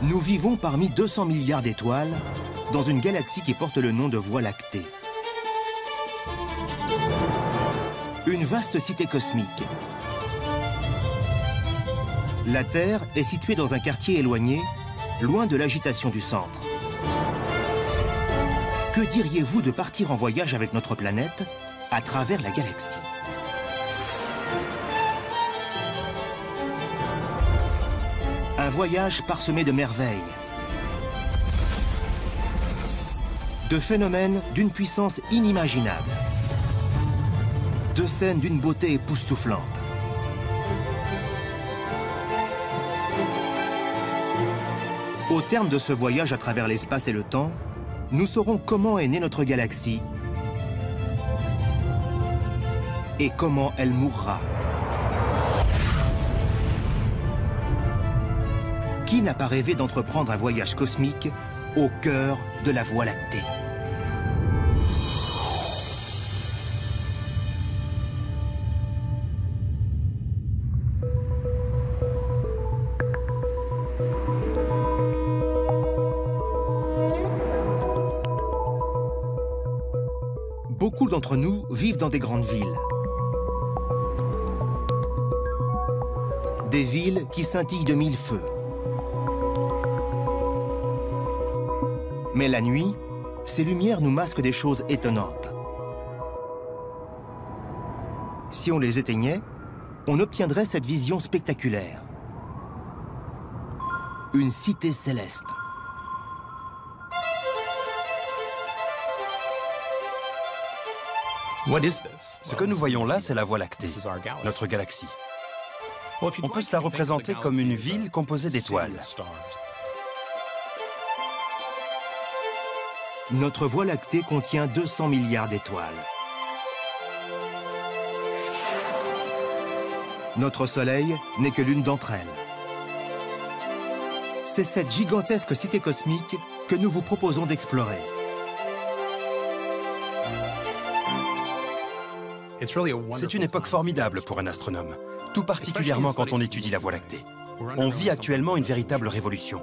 Nous vivons parmi 200 milliards d'étoiles dans une galaxie qui porte le nom de Voie lactée. Une vaste cité cosmique. La Terre est située dans un quartier éloigné, loin de l'agitation du centre. Que diriez-vous de partir en voyage avec notre planète à travers la galaxie? Un voyage parsemé de merveilles, de phénomènes d'une puissance inimaginable, de scènes d'une beauté époustouflante. Au terme de ce voyage à travers l'espace et le temps, nous saurons comment est née notre galaxie et comment elle mourra. Qui n'a pas rêvé d'entreprendre un voyage cosmique au cœur de la Voie lactée? Beaucoup d'entre nous vivent dans des grandes villes. Des villes qui scintillent de mille feux. Mais la nuit, ces lumières nous masquent des choses étonnantes. Si on les éteignait, on obtiendrait cette vision spectaculaire. Une cité céleste. Ce que nous voyons là, c'est la Voie lactée, notre galaxie. On peut se la représenter comme une ville composée d'étoiles. Notre Voie lactée contient 200 milliards d'étoiles. Notre Soleil n'est que l'une d'entre elles. C'est cette gigantesque cité cosmique que nous vous proposons d'explorer. C'est une époque formidable pour un astronome, tout particulièrement quand on étudie la Voie lactée. On vit actuellement une véritable révolution.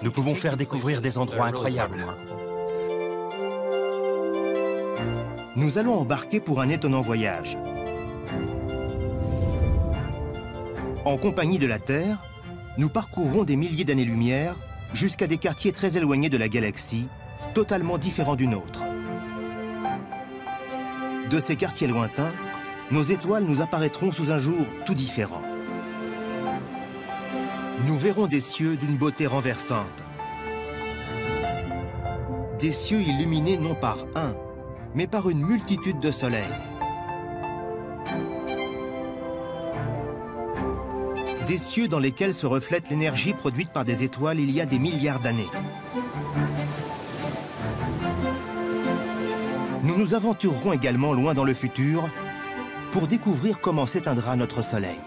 Nous pouvons faire découvrir des endroits incroyables. Nous allons embarquer pour un étonnant voyage. En compagnie de la Terre, nous parcourrons des milliers d'années-lumière jusqu'à des quartiers très éloignés de la galaxie, totalement différents du nôtre. De ces quartiers lointains, nos étoiles nous apparaîtront sous un jour tout différent. Nous verrons des cieux d'une beauté renversante. Des cieux illuminés non par un, mais par une multitude de soleils. Des cieux dans lesquels se reflète l'énergie produite par des étoiles il y a des milliards d'années. Nous nous aventurerons également loin dans le futur pour découvrir comment s'éteindra notre Soleil.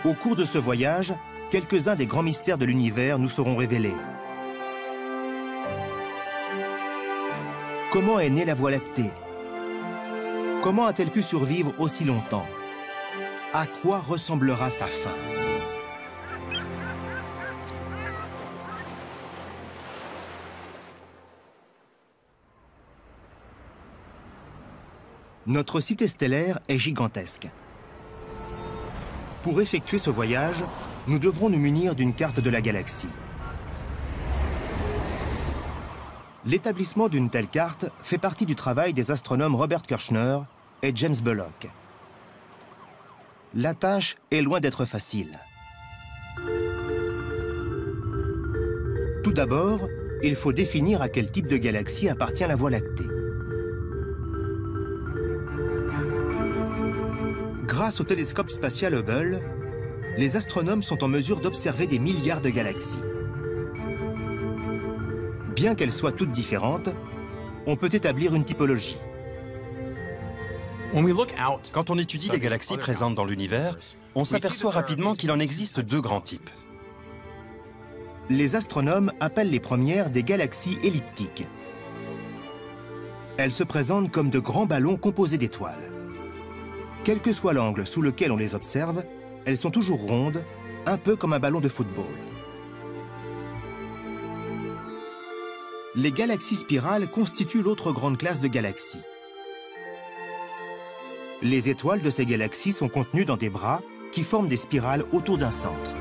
Au cours de ce voyage, quelques-uns des grands mystères de l'univers nous seront révélés. Comment est née la Voie lactée? Comment a-t-elle pu survivre aussi longtemps? À quoi ressemblera sa fin? Notre cité stellaire est gigantesque. Pour effectuer ce voyage, nous devrons nous munir d'une carte de la galaxie. L'établissement d'une telle carte fait partie du travail des astronomes Robert Kirshner et James Bullock. La tâche est loin d'être facile. Tout d'abord, il faut définir à quel type de galaxie appartient la Voie lactée. Grâce au télescope spatial Hubble, les astronomes sont en mesure d'observer des milliards de galaxies. Bien qu'elles soient toutes différentes, on peut établir une typologie. Quand on étudie les galaxies présentes dans l'univers, on s'aperçoit rapidement qu'il en existe deux grands types. Les astronomes appellent les premières des galaxies elliptiques. Elles se présentent comme de grands ballons composés d'étoiles. Quel que soit l'angle sous lequel on les observe, elles sont toujours rondes un peu comme un ballon de football. Les galaxies spirales constituent l'autre grande classe de galaxies. Les étoiles de ces galaxies sont contenues dans des bras qui forment des spirales autour d'un centre.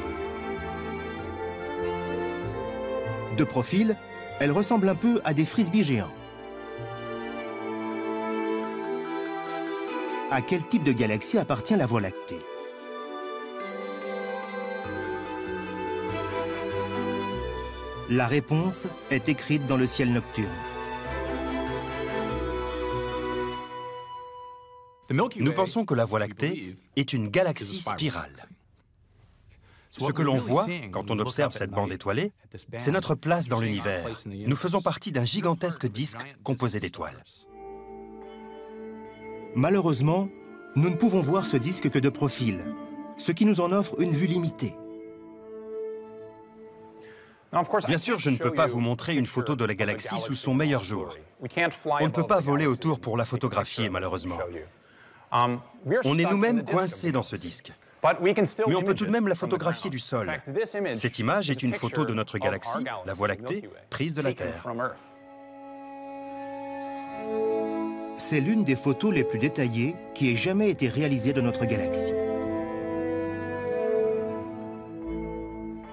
De profil, elles ressemblent un peu à des frisbees géants. À quel type de galaxie appartient la Voie lactée? La réponse est écrite dans le ciel nocturne. Nous pensons que la Voie lactée est une galaxie spirale. Ce que l'on voit quand on observe cette bande étoilée, c'est notre place dans l'univers. Nous faisons partie d'un gigantesque disque composé d'étoiles. Malheureusement, nous ne pouvons voir ce disque que de profil, ce qui nous en offre une vue limitée. Bien sûr, je ne peux pas vous montrer une photo de la galaxie sous son meilleur jour. On ne peut pas voler autour pour la photographier, malheureusement. On est nous-mêmes coincés dans ce disque. Mais on peut tout de même la photographier du sol. Cette image est une photo de notre galaxie, la Voie lactée, prise de la Terre. C'est l'une des photos les plus détaillées qui ait jamais été réalisée de notre galaxie.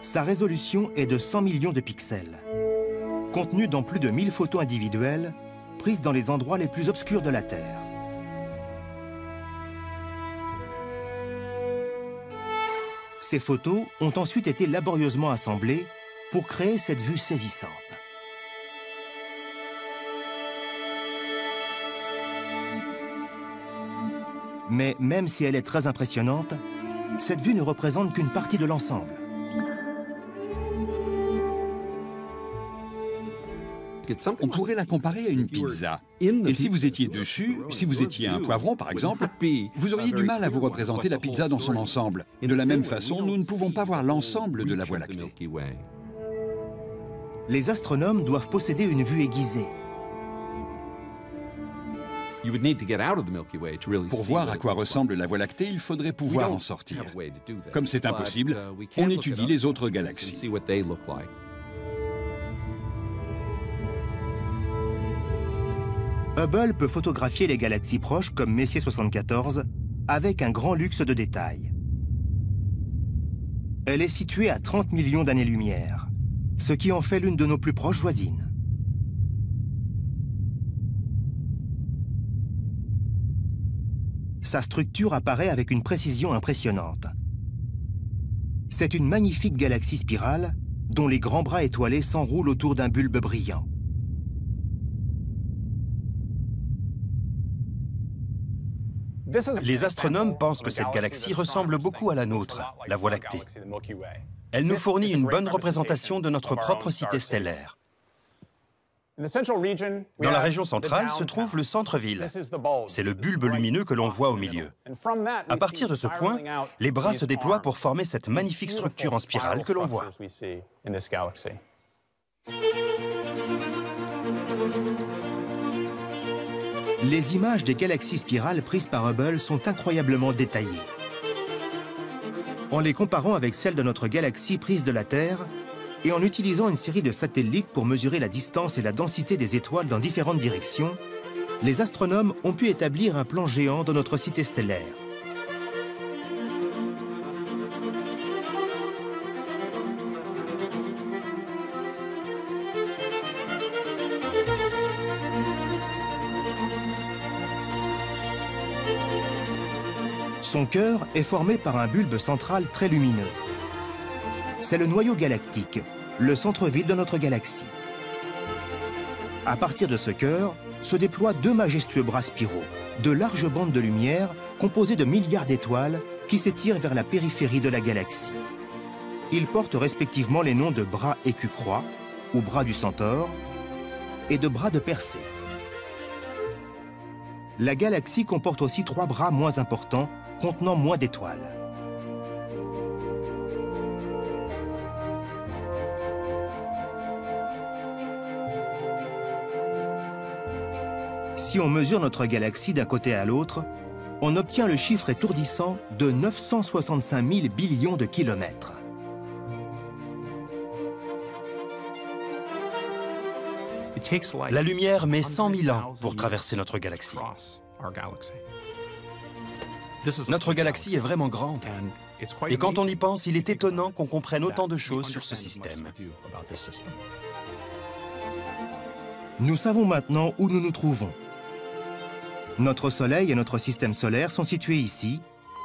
Sa résolution est de 100 millions de pixels, contenue dans plus de 1000 photos individuelles, prises dans les endroits les plus obscurs de la Terre. Ces photos ont ensuite été laborieusement assemblées pour créer cette vue saisissante. Mais même si elle est très impressionnante, cette vue ne représente qu'une partie de l'ensemble. On pourrait la comparer à une pizza. Et si vous étiez dessus, si vous étiez un poivron par exemple, vous auriez du mal à vous représenter la pizza dans son ensemble. De la même façon, nous ne pouvons pas voir l'ensemble de la Voie lactée. Les astronomes doivent posséder une vue aiguisée. Pour voir à quoi ressemble la Voie lactée, il faudrait pouvoir en sortir. Comme c'est impossible, on étudie les autres galaxies. Hubble peut photographier les galaxies proches comme Messier 74 avec un grand luxe de détails. Elle est située à 30 millions d'années-lumière, ce qui en fait l'une de nos plus proches voisines. Sa structure apparaît avec une précision impressionnante. C'est une magnifique galaxie spirale dont les grands bras étoilés s'enroulent autour d'un bulbe brillant. Les astronomes pensent que cette galaxie ressemble beaucoup à la nôtre, la Voie lactée. Elle nous fournit une bonne représentation de notre propre cité stellaire. Dans la région centrale se trouve le centre-ville. C'est le bulbe lumineux que l'on voit au milieu. À partir de ce point, les bras se déploient pour former cette magnifique structure en spirale que l'on voit. Les images des galaxies spirales prises par Hubble sont incroyablement détaillées. En les comparant avec celles de notre galaxie prise de la Terre, et en utilisant une série de satellites pour mesurer la distance et la densité des étoiles dans différentes directions, les astronomes ont pu établir un plan géant de notre cité stellaire. Son cœur est formé par un bulbe central très lumineux. C'est le noyau galactique, le centre-ville de notre galaxie. À partir de ce cœur, se déploient deux majestueux bras spiraux, de larges bandes de lumière composées de milliards d'étoiles qui s'étirent vers la périphérie de la galaxie. Ils portent respectivement les noms de bras écu-croix, ou bras du Centaure, et de bras de Persée. La galaxie comporte aussi trois bras moins importants, contenant moins d'étoiles. Si on mesure notre galaxie d'un côté à l'autre, on obtient le chiffre étourdissant de 965 000 billions de kilomètres. La lumière met 100 000 ans pour traverser notre galaxie. Notre galaxie est vraiment grande. Et quand on y pense, il est étonnant qu'on comprenne autant de choses sur ce système. Nous savons maintenant où nous nous trouvons. Notre Soleil et notre système solaire sont situés ici,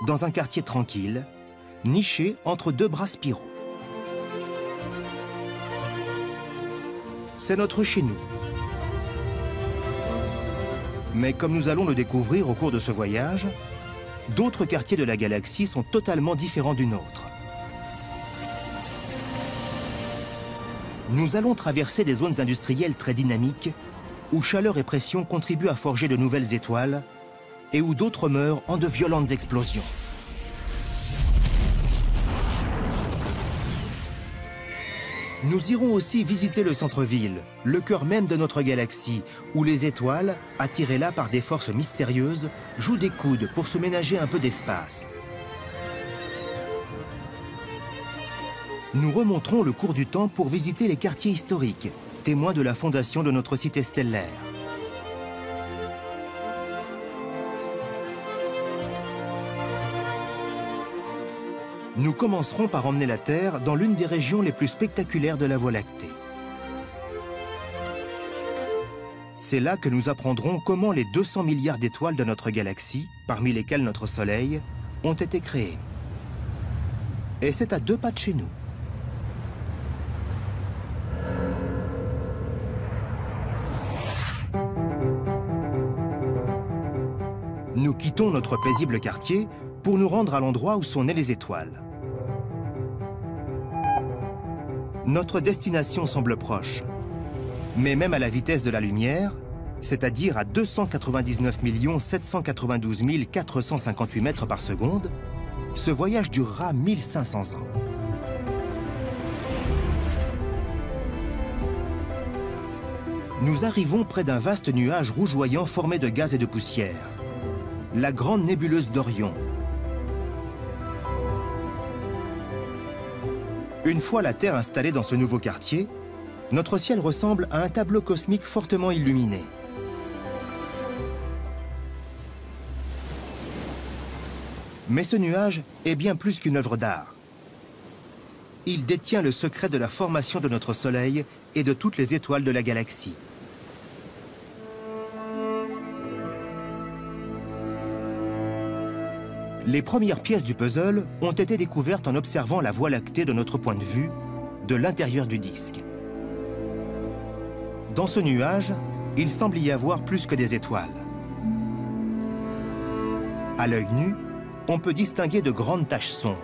dans un quartier tranquille, niché entre deux bras spiraux. C'est notre chez nous. Mais comme nous allons le découvrir au cours de ce voyage, d'autres quartiers de la galaxie sont totalement différents du nôtre. Nous allons traverser des zones industrielles très dynamiques, où chaleur et pression contribuent à forger de nouvelles étoiles, et où d'autres meurent en de violentes explosions. Nous irons aussi visiter le centre-ville, le cœur même de notre galaxie, où les étoiles, attirées là par des forces mystérieuses, jouent des coudes pour se ménager un peu d'espace. Nous remonterons le cours du temps pour visiter les quartiers historiques, témoins de la fondation de notre cité stellaire. Nous commencerons par emmener la Terre dans l'une des régions les plus spectaculaires de la Voie lactée. C'est là que nous apprendrons comment les 200 milliards d'étoiles de notre galaxie, parmi lesquelles notre Soleil, ont été créées. Et c'est à 2 pas de chez nous. Nous quittons notre paisible quartier pour nous rendre à l'endroit où sont nées les étoiles. Notre destination semble proche, mais même à la vitesse de la lumière, c'est-à-dire à 299 792 458 mètres par seconde, ce voyage durera 1500 ans. Nous arrivons près d'un vaste nuage rougeoyant formé de gaz et de poussière, la grande nébuleuse d'Orion. Une fois la Terre installée dans ce nouveau quartier, notre ciel ressemble à un tableau cosmique fortement illuminé. Mais ce nuage est bien plus qu'une œuvre d'art. Il détient le secret de la formation de notre Soleil et de toutes les étoiles de la galaxie. Les premières pièces du puzzle ont été découvertes en observant la Voie lactée de notre point de vue, de l'intérieur du disque. Dans ce nuage, il semble y avoir plus que des étoiles. À l'œil nu, on peut distinguer de grandes taches sombres.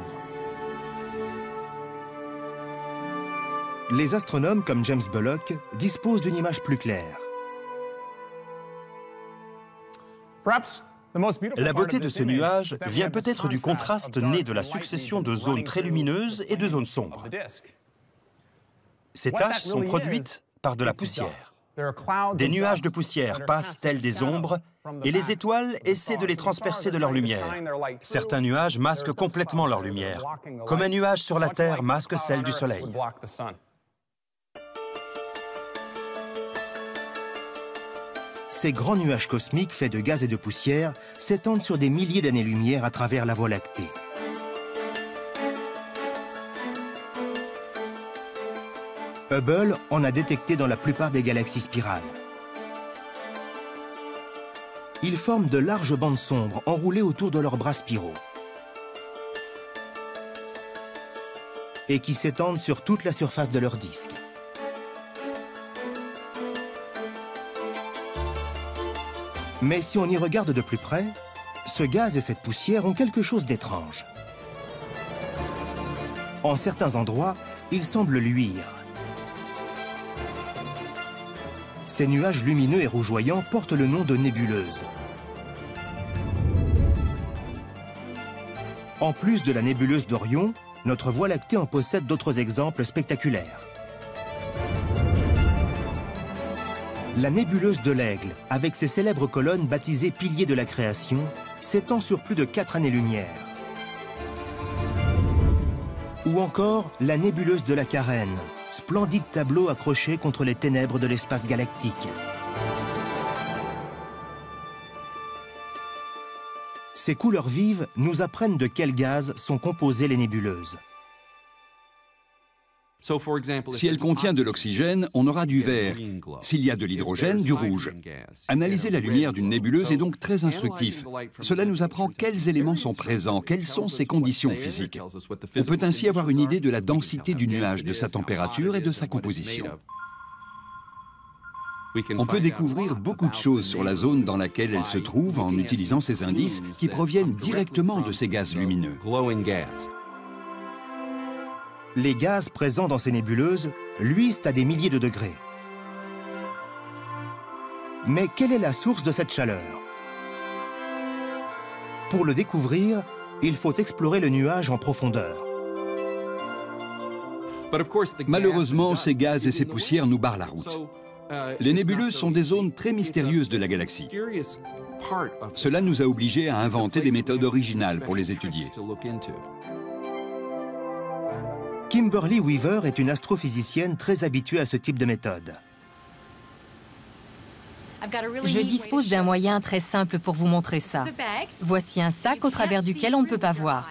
Les astronomes comme James Bullock disposent d'une image plus claire. La beauté de ce nuage vient peut-être du contraste né de la succession de zones très lumineuses et de zones sombres. Ces taches sont produites par de la poussière. Des nuages de poussière passent tels des ombres et les étoiles essaient de les transpercer de leur lumière. Certains nuages masquent complètement leur lumière, comme un nuage sur la Terre masque celle du Soleil. Ces grands nuages cosmiques faits de gaz et de poussière s'étendent sur des milliers d'années-lumière à travers la Voie lactée. Hubble en a détecté dans la plupart des galaxies spirales. Ils forment de larges bandes sombres enroulées autour de leurs bras spiraux et qui s'étendent sur toute la surface de leur disque. Mais si on y regarde de plus près, ce gaz et cette poussière ont quelque chose d'étrange. En certains endroits, ils semblent luire. Ces nuages lumineux et rougeoyants portent le nom de nébuleuses. En plus de la nébuleuse d'Orion, notre Voie lactée en possède d'autres exemples spectaculaires. La nébuleuse de l'Aigle, avec ses célèbres colonnes baptisées piliers de la création, s'étend sur plus de 4 années-lumière. Ou encore la nébuleuse de la Carène, splendide tableau accroché contre les ténèbres de l'espace galactique. Ces couleurs vives nous apprennent de quels gaz sont composées les nébuleuses. Si elle contient de l'oxygène, on aura du vert. S'il y a de l'hydrogène, du rouge. Analyser la lumière d'une nébuleuse est donc très instructif. Cela nous apprend quels éléments sont présents, quelles sont ses conditions physiques. On peut ainsi avoir une idée de la densité du nuage, de sa température et de sa composition. On peut découvrir beaucoup de choses sur la zone dans laquelle elle se trouve en utilisant ces indices qui proviennent directement de ces gaz lumineux. Les gaz présents dans ces nébuleuses luisent à des milliers de degrés. Mais quelle est la source de cette chaleur? Pour le découvrir, il faut explorer le nuage en profondeur. Malheureusement, ces gaz et ces poussières nous barrent la route. Les nébuleuses sont des zones très mystérieuses de la galaxie. Cela nous a obligés à inventer des méthodes originales pour les étudier. Kimberly Weaver est une astrophysicienne très habituée à ce type de méthode. Je dispose d'un moyen très simple pour vous montrer ça. Voici un sac au travers duquel on ne peut pas voir.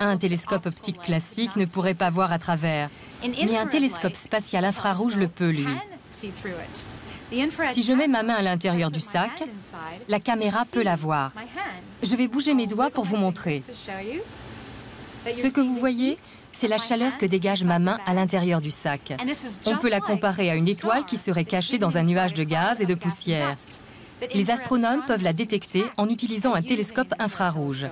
Un télescope optique classique ne pourrait pas voir à travers, mais un télescope spatial infrarouge le peut, lui. Si je mets ma main à l'intérieur du sac, la caméra peut la voir. Je vais bouger mes doigts pour vous montrer. Ce que vous voyez, c'est la chaleur que dégage ma main à l'intérieur du sac. On peut la comparer à une étoile qui serait cachée dans un nuage de gaz et de poussière. Les astronomes peuvent la détecter en utilisant un télescope infrarouge.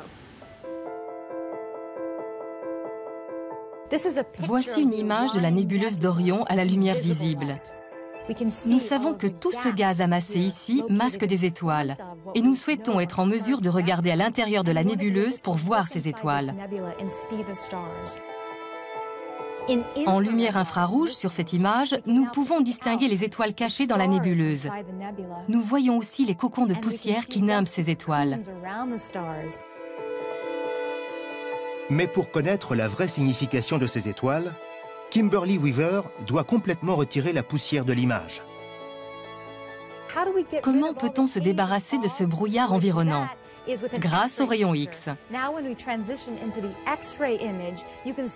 Voici une image de la nébuleuse d'Orion à la lumière visible. Nous savons que tout ce gaz amassé ici masque des étoiles et nous souhaitons être en mesure de regarder à l'intérieur de la nébuleuse pour voir ces étoiles. En lumière infrarouge, sur cette image, nous pouvons distinguer les étoiles cachées dans la nébuleuse. Nous voyons aussi les cocons de poussière qui nimbent ces étoiles. Mais pour connaître la vraie signification de ces étoiles, Kimberly Weaver doit complètement retirer la poussière de l'image. Comment peut-on se débarrasser de ce brouillard environnant? Grâce aux rayons X.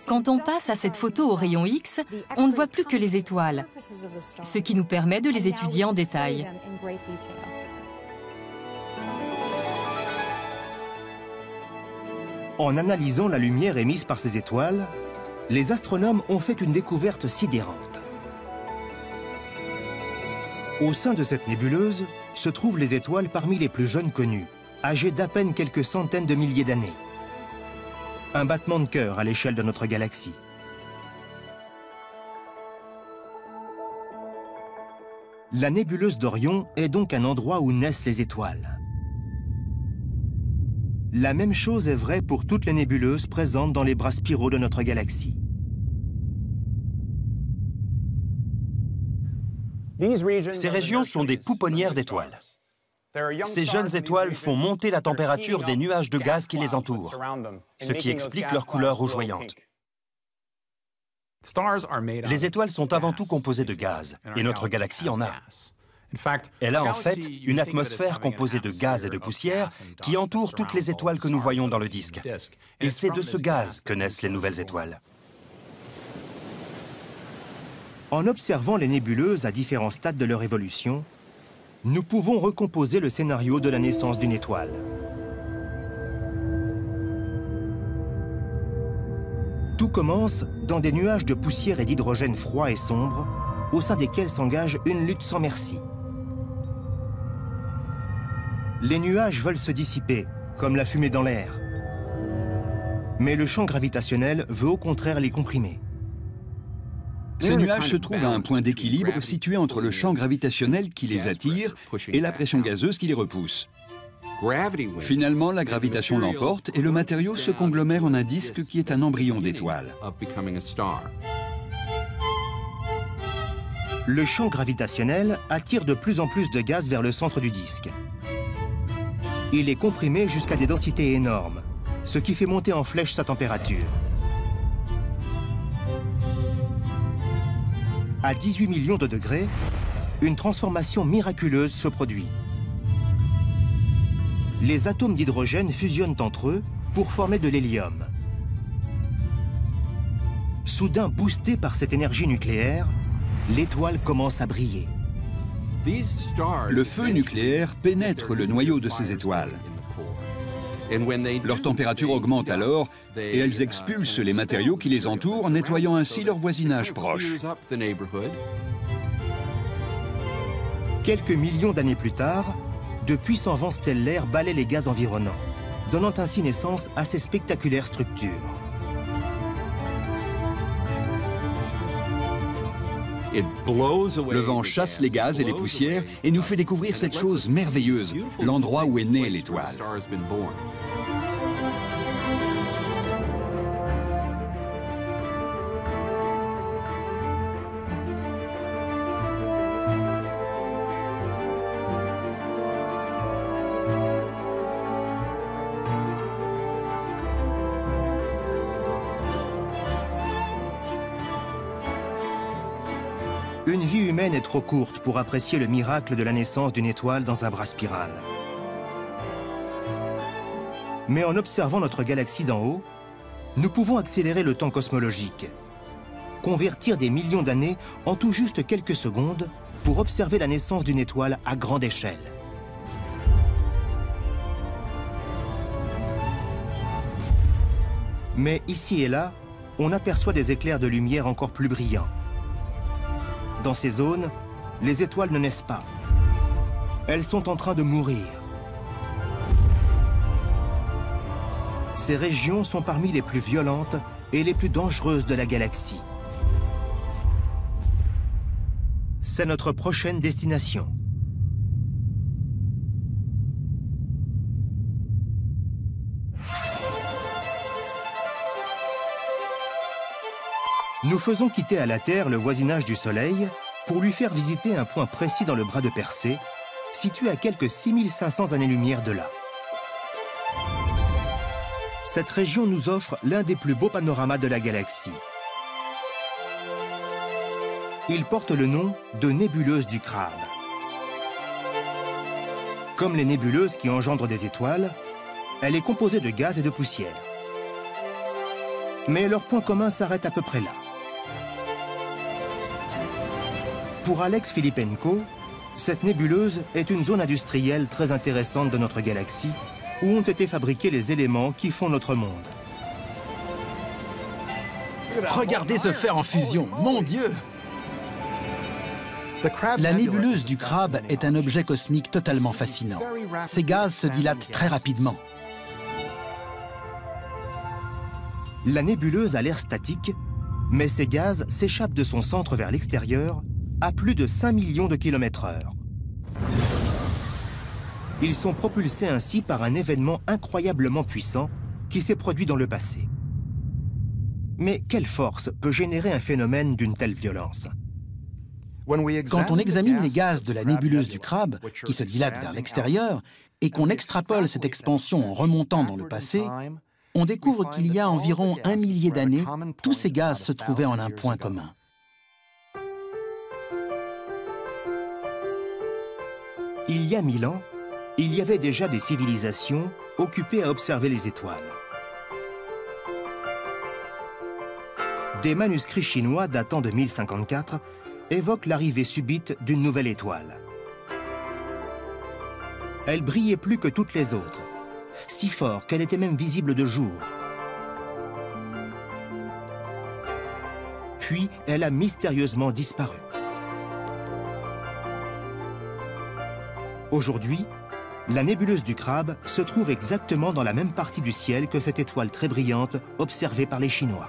Quand on passe à cette photo aux rayons X, on ne voit plus que les étoiles, ce qui nous permet de les étudier en détail. En analysant la lumière émise par ces étoiles, les astronomes ont fait une découverte sidérante. Au sein de cette nébuleuse se trouvent les étoiles parmi les plus jeunes connues, âgées d'à peine quelques centaines de milliers d'années. Un battement de cœur à l'échelle de notre galaxie. La nébuleuse d'Orion est donc un endroit où naissent les étoiles. La même chose est vraie pour toutes les nébuleuses présentes dans les bras spiraux de notre galaxie. Ces régions sont des pouponnières d'étoiles. Ces jeunes étoiles font monter la température des nuages de gaz qui les entourent, ce qui explique leur couleur rougeoyante. Les étoiles sont avant tout composées de gaz, et notre galaxie en a. Elle a en fait une atmosphère composée de gaz et de poussière qui entoure toutes les étoiles que nous voyons dans le disque. Et c'est de ce gaz que naissent les nouvelles étoiles. En observant les nébuleuses à différents stades de leur évolution, nous pouvons recomposer le scénario de la naissance d'une étoile. Tout commence dans des nuages de poussière et d'hydrogène froids et sombres, au sein desquels s'engage une lutte sans merci. Les nuages veulent se dissiper, comme la fumée dans l'air. Mais le champ gravitationnel veut au contraire les comprimer. Ces nuages se trouvent à un point d'équilibre situé entre le champ gravitationnel qui les attire et la pression gazeuse qui les repousse. Finalement, la gravitation l'emporte et le matériau se conglomère en un disque qui est un embryon d'étoile. Le champ gravitationnel attire de plus en plus de gaz vers le centre du disque. Il est comprimé jusqu'à des densités énormes, ce qui fait monter en flèche sa température. À 18 millions de degrés, une transformation miraculeuse se produit. Les atomes d'hydrogène fusionnent entre eux pour former de l'hélium. Soudain boosté par cette énergie nucléaire, l'étoile commence à briller. Le feu nucléaire pénètre le noyau de ces étoiles. Leur température augmente alors et elles expulsent les matériaux qui les entourent, nettoyant ainsi leur voisinage proche. Quelques millions d'années plus tard, de puissants vents stellaires balaient les gaz environnants, donnant ainsi naissance à ces spectaculaires structures. Le vent chasse les gaz et les poussières et nous fait découvrir cette chose merveilleuse, l'endroit où est née l'étoile. Une vie humaine est trop courte pour apprécier le miracle de la naissance d'une étoile dans un bras spiral. Mais en observant notre galaxie d'en haut, nous pouvons accélérer le temps cosmologique, convertir des millions d'années en tout juste quelques secondes pour observer la naissance d'une étoile à grande échelle. Mais ici et là, on aperçoit des éclairs de lumière encore plus brillants. Dans ces zones, les étoiles ne naissent pas. Elles sont en train de mourir. Ces régions sont parmi les plus violentes et les plus dangereuses de la galaxie. C'est notre prochaine destination. Nous faisons quitter à la Terre le voisinage du Soleil pour lui faire visiter un point précis dans le bras de Persée, situé à quelques 6500 années-lumière de là. Cette région nous offre l'un des plus beaux panoramas de la galaxie. Il porte le nom de nébuleuse du Crabe. Comme les nébuleuses qui engendrent des étoiles, elle est composée de gaz et de poussière. Mais leur point commun s'arrête à peu près là. Pour Alex Filipenko, cette nébuleuse est une zone industrielle très intéressante de notre galaxie où ont été fabriqués les éléments qui font notre monde. Regardez ce fer en fusion, mon Dieu! La nébuleuse du Crabe est un objet cosmique totalement fascinant. Ces gaz se dilatent très rapidement. La nébuleuse a l'air statique, mais ces gaz s'échappent de son centre vers l'extérieur à plus de 5 millions de km/h. Ils sont propulsés ainsi par un événement incroyablement puissant qui s'est produit dans le passé. Mais quelle force peut générer un phénomène d'une telle violence? Quand on examine les gaz de la nébuleuse du Crabe, qui se dilatent vers l'extérieur, et qu'on extrapole cette expansion en remontant dans le passé, on découvre qu'il y a environ 1 millier d'années, tous ces gaz se trouvaient en un point commun. Il y a 1000 ans, il y avait déjà des civilisations occupées à observer les étoiles. Des manuscrits chinois datant de 1054 évoquent l'arrivée subite d'une nouvelle étoile. Elle brillait plus que toutes les autres, si fort qu'elle était même visible de jour. Puis, elle a mystérieusement disparu. Aujourd'hui, la nébuleuse du Crabe se trouve exactement dans la même partie du ciel que cette étoile très brillante observée par les Chinois.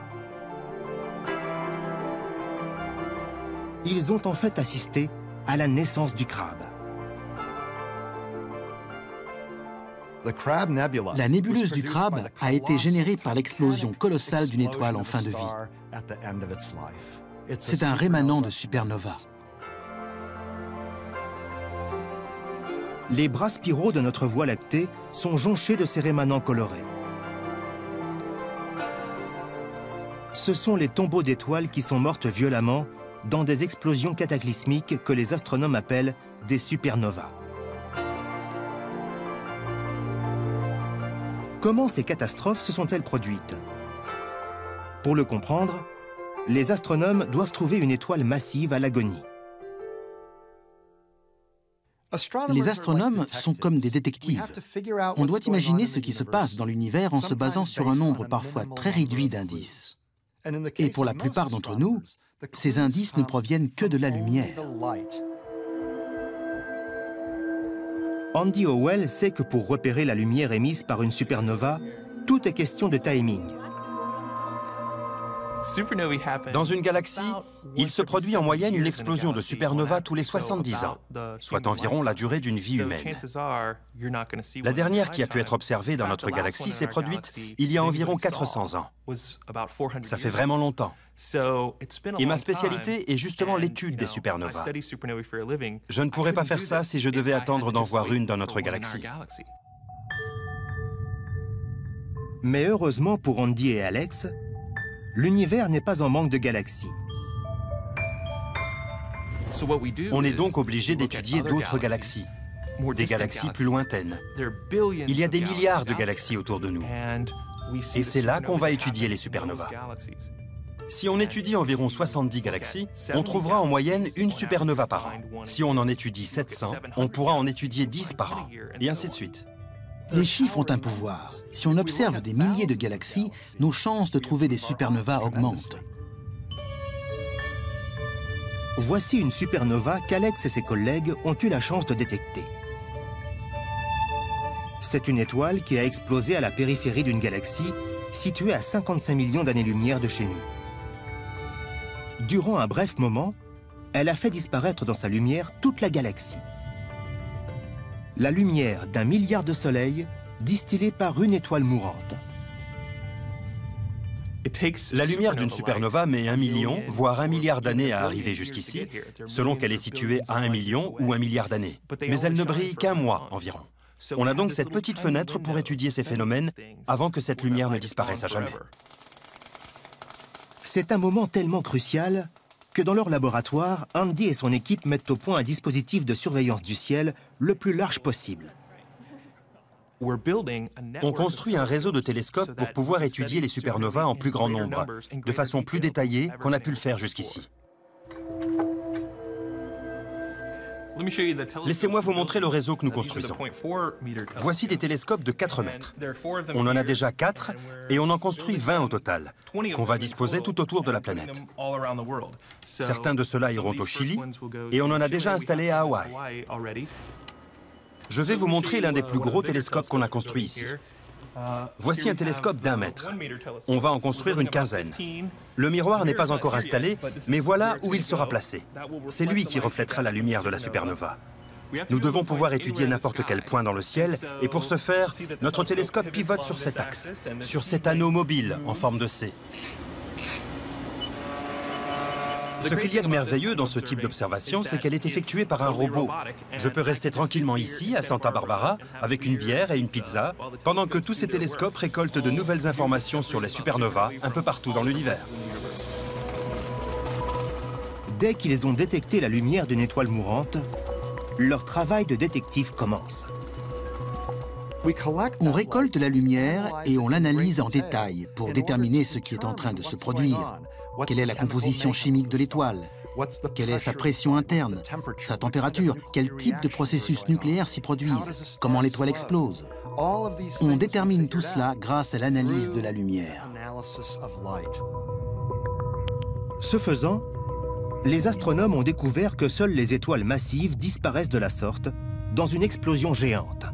Ils ont en fait assisté à la naissance du Crabe. La nébuleuse du Crabe a été générée par l'explosion colossale d'une étoile en fin de vie. C'est un rémanent de supernova. Les bras spiraux de notre Voie lactée sont jonchés de ces rémanents colorés. Ce sont les tombeaux d'étoiles qui sont mortes violemment dans des explosions cataclysmiques que les astronomes appellent des supernovas. Comment ces catastrophes se sont-elles produites? Pour le comprendre, les astronomes doivent trouver une étoile massive à l'agonie. Les astronomes sont comme des détectives. On doit imaginer ce qui se passe dans l'univers en se basant sur un nombre parfois très réduit d'indices. Et pour la plupart d'entre nous, ces indices ne proviennent que de la lumière. Andy Howell sait que pour repérer la lumière émise par une supernova, tout est question de timing. Dans une galaxie, il se produit en moyenne une explosion de supernova tous les 70 ans, soit environ la durée d'une vie humaine. La dernière qui a pu être observée dans notre galaxie s'est produite il y a environ 400 ans. Ça fait vraiment longtemps. Et ma spécialité est justement l'étude des supernovas. Je ne pourrais pas faire ça si je devais attendre d'en voir une dans notre galaxie. Mais heureusement pour Andy et Alex, l'univers n'est pas en manque de galaxies. On est donc obligé d'étudier d'autres galaxies, des galaxies plus lointaines. Il y a des milliards de galaxies autour de nous. Et c'est là qu'on va étudier les supernovas. Si on étudie environ 70 galaxies, on trouvera en moyenne une supernova par an. Si on en étudie 700, on pourra en étudier 10 par an, et ainsi de suite. Les chiffres ont un pouvoir. Si on observe des milliers de galaxies, nos chances de trouver des supernovas augmentent. Voici une supernova qu'Alex et ses collègues ont eu la chance de détecter. C'est une étoile qui a explosé à la périphérie d'une galaxie située à 55 millions d'années-lumière de chez nous. Durant un bref moment, elle a fait disparaître dans sa lumière toute la galaxie. La lumière d'1 milliard de soleils distillée par une étoile mourante. La lumière d'une supernova met 1 million, voire 1 milliard d'années à arriver jusqu'ici, selon qu'elle est située à 1 million ou 1 milliard d'années. Mais elle ne brille qu'un mois environ. On a donc cette petite fenêtre pour étudier ces phénomènes avant que cette lumière ne disparaisse à jamais. C'est un moment tellement crucial que dans leur laboratoire, Andy et son équipe mettent au point un dispositif de surveillance du ciel le plus large possible. On construit un réseau de télescopes pour pouvoir étudier les supernovas en plus grand nombre, de façon plus détaillée qu'on a pu le faire jusqu'ici. Laissez-moi vous montrer le réseau que nous construisons. Voici des télescopes de 4 mètres. On en a déjà 4 et on en construit 20 au total, qu'on va disposer tout autour de la planète. Certains de ceux-là iront au Chili et on en a déjà installé à Hawaï. Je vais vous montrer l'un des plus gros télescopes qu'on a construit ici. Voici un télescope d'1 mètre. On va en construire une quinzaine. Le miroir n'est pas encore installé, mais voilà où il sera placé. C'est lui qui reflètera la lumière de la supernova. Nous devons pouvoir étudier n'importe quel point dans le ciel, et pour ce faire, notre télescope pivote sur cet axe, sur cet anneau mobile en forme de C. Ce qu'il y a de merveilleux dans ce type d'observation, c'est qu'elle est effectuée par un robot. Je peux rester tranquillement ici, à Santa Barbara, avec une bière et une pizza, pendant que tous ces télescopes récoltent de nouvelles informations sur les supernovas un peu partout dans l'univers. Dès qu'ils ont détecté la lumière d'une étoile mourante, leur travail de détective commence. On récolte la lumière et on l'analyse en détail pour déterminer ce qui est en train de se produire. Quelle est la composition chimique de l'étoile? Quelle est sa pression interne, sa température? Quel type de processus nucléaire s'y produisent? Comment l'étoile explose? On détermine tout cela grâce à l'analyse de la lumière. Ce faisant, les astronomes ont découvert que seules les étoiles massives disparaissent de la sorte dans une explosion géante.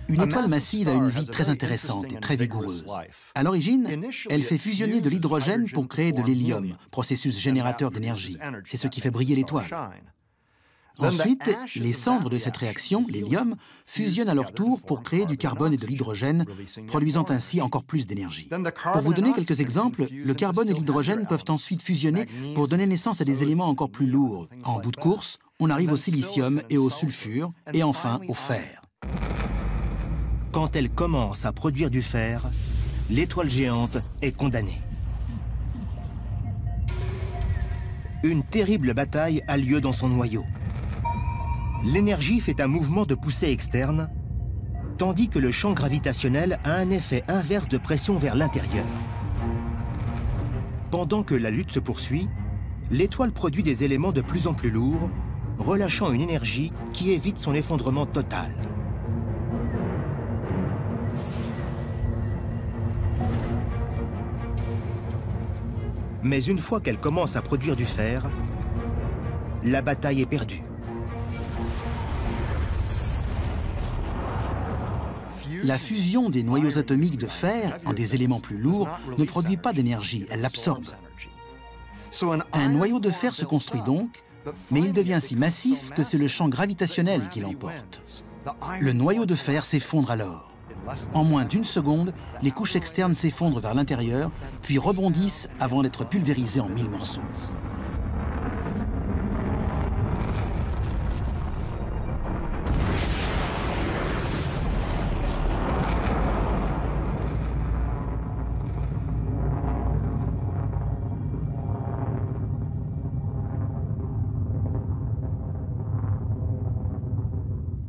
Une étoile massive a une vie très intéressante et très vigoureuse. À l'origine, elle fait fusionner de l'hydrogène pour créer de l'hélium, processus générateur d'énergie. C'est ce qui fait briller l'étoile. Ensuite, les cendres de cette réaction, l'hélium, fusionnent à leur tour pour créer du carbone et de l'hydrogène, produisant ainsi encore plus d'énergie. Pour vous donner quelques exemples, le carbone et l'hydrogène peuvent ensuite fusionner pour donner naissance à des éléments encore plus lourds. En bout de course, on arrive au silicium et au sulfure, et enfin au fer. Quand elle commence à produire du fer, l'étoile géante est condamnée. une terrible bataille a lieu dans son noyau. L'énergie fait un mouvement de poussée externe, tandis que le champ gravitationnel a un effet inverse de pression vers l'intérieur. Pendant que la lutte se poursuit, l'étoile produit des éléments de plus en plus lourds, relâchant une énergie qui évite son effondrement total. Mais une fois qu'elle commence à produire du fer, la bataille est perdue. La fusion des noyaux atomiques de fer en des éléments plus lourds ne produit pas d'énergie, elle l'absorbe. Un noyau de fer se construit donc, mais il devient si massif que c'est le champ gravitationnel qui l'emporte. Le noyau de fer s'effondre alors. En moins d'une seconde, les couches externes s'effondrent vers l'intérieur, puis rebondissent avant d'être pulvérisées en 1000 morceaux.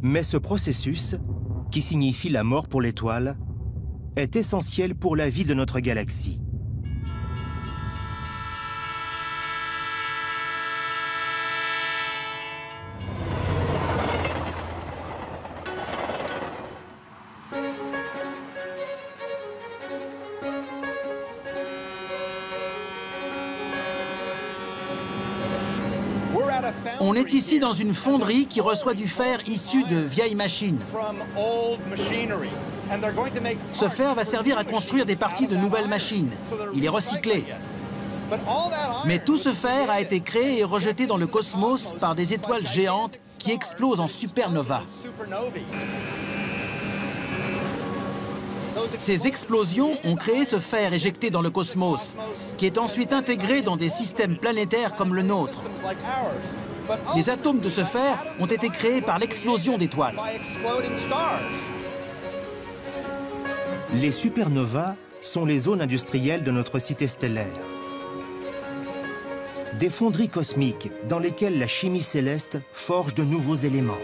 Mais ce processus, qui signifie la mort pour l'étoile, est essentiel pour la vie de notre galaxie. On est ici dans une fonderie qui reçoit du fer issu de vieilles machines. Ce fer va servir à construire des parties de nouvelles machines. Il est recyclé. Mais tout ce fer a été créé et rejeté dans le cosmos par des étoiles géantes qui explosent en supernovas. Ces explosions ont créé ce fer éjecté dans le cosmos, qui est ensuite intégré dans des systèmes planétaires comme le nôtre. Les atomes de ce fer ont été créés par l'explosion d'étoiles. Les supernovas sont les zones industrielles de notre cité stellaire. Des fonderies cosmiques dans lesquelles la chimie céleste forge de nouveaux éléments.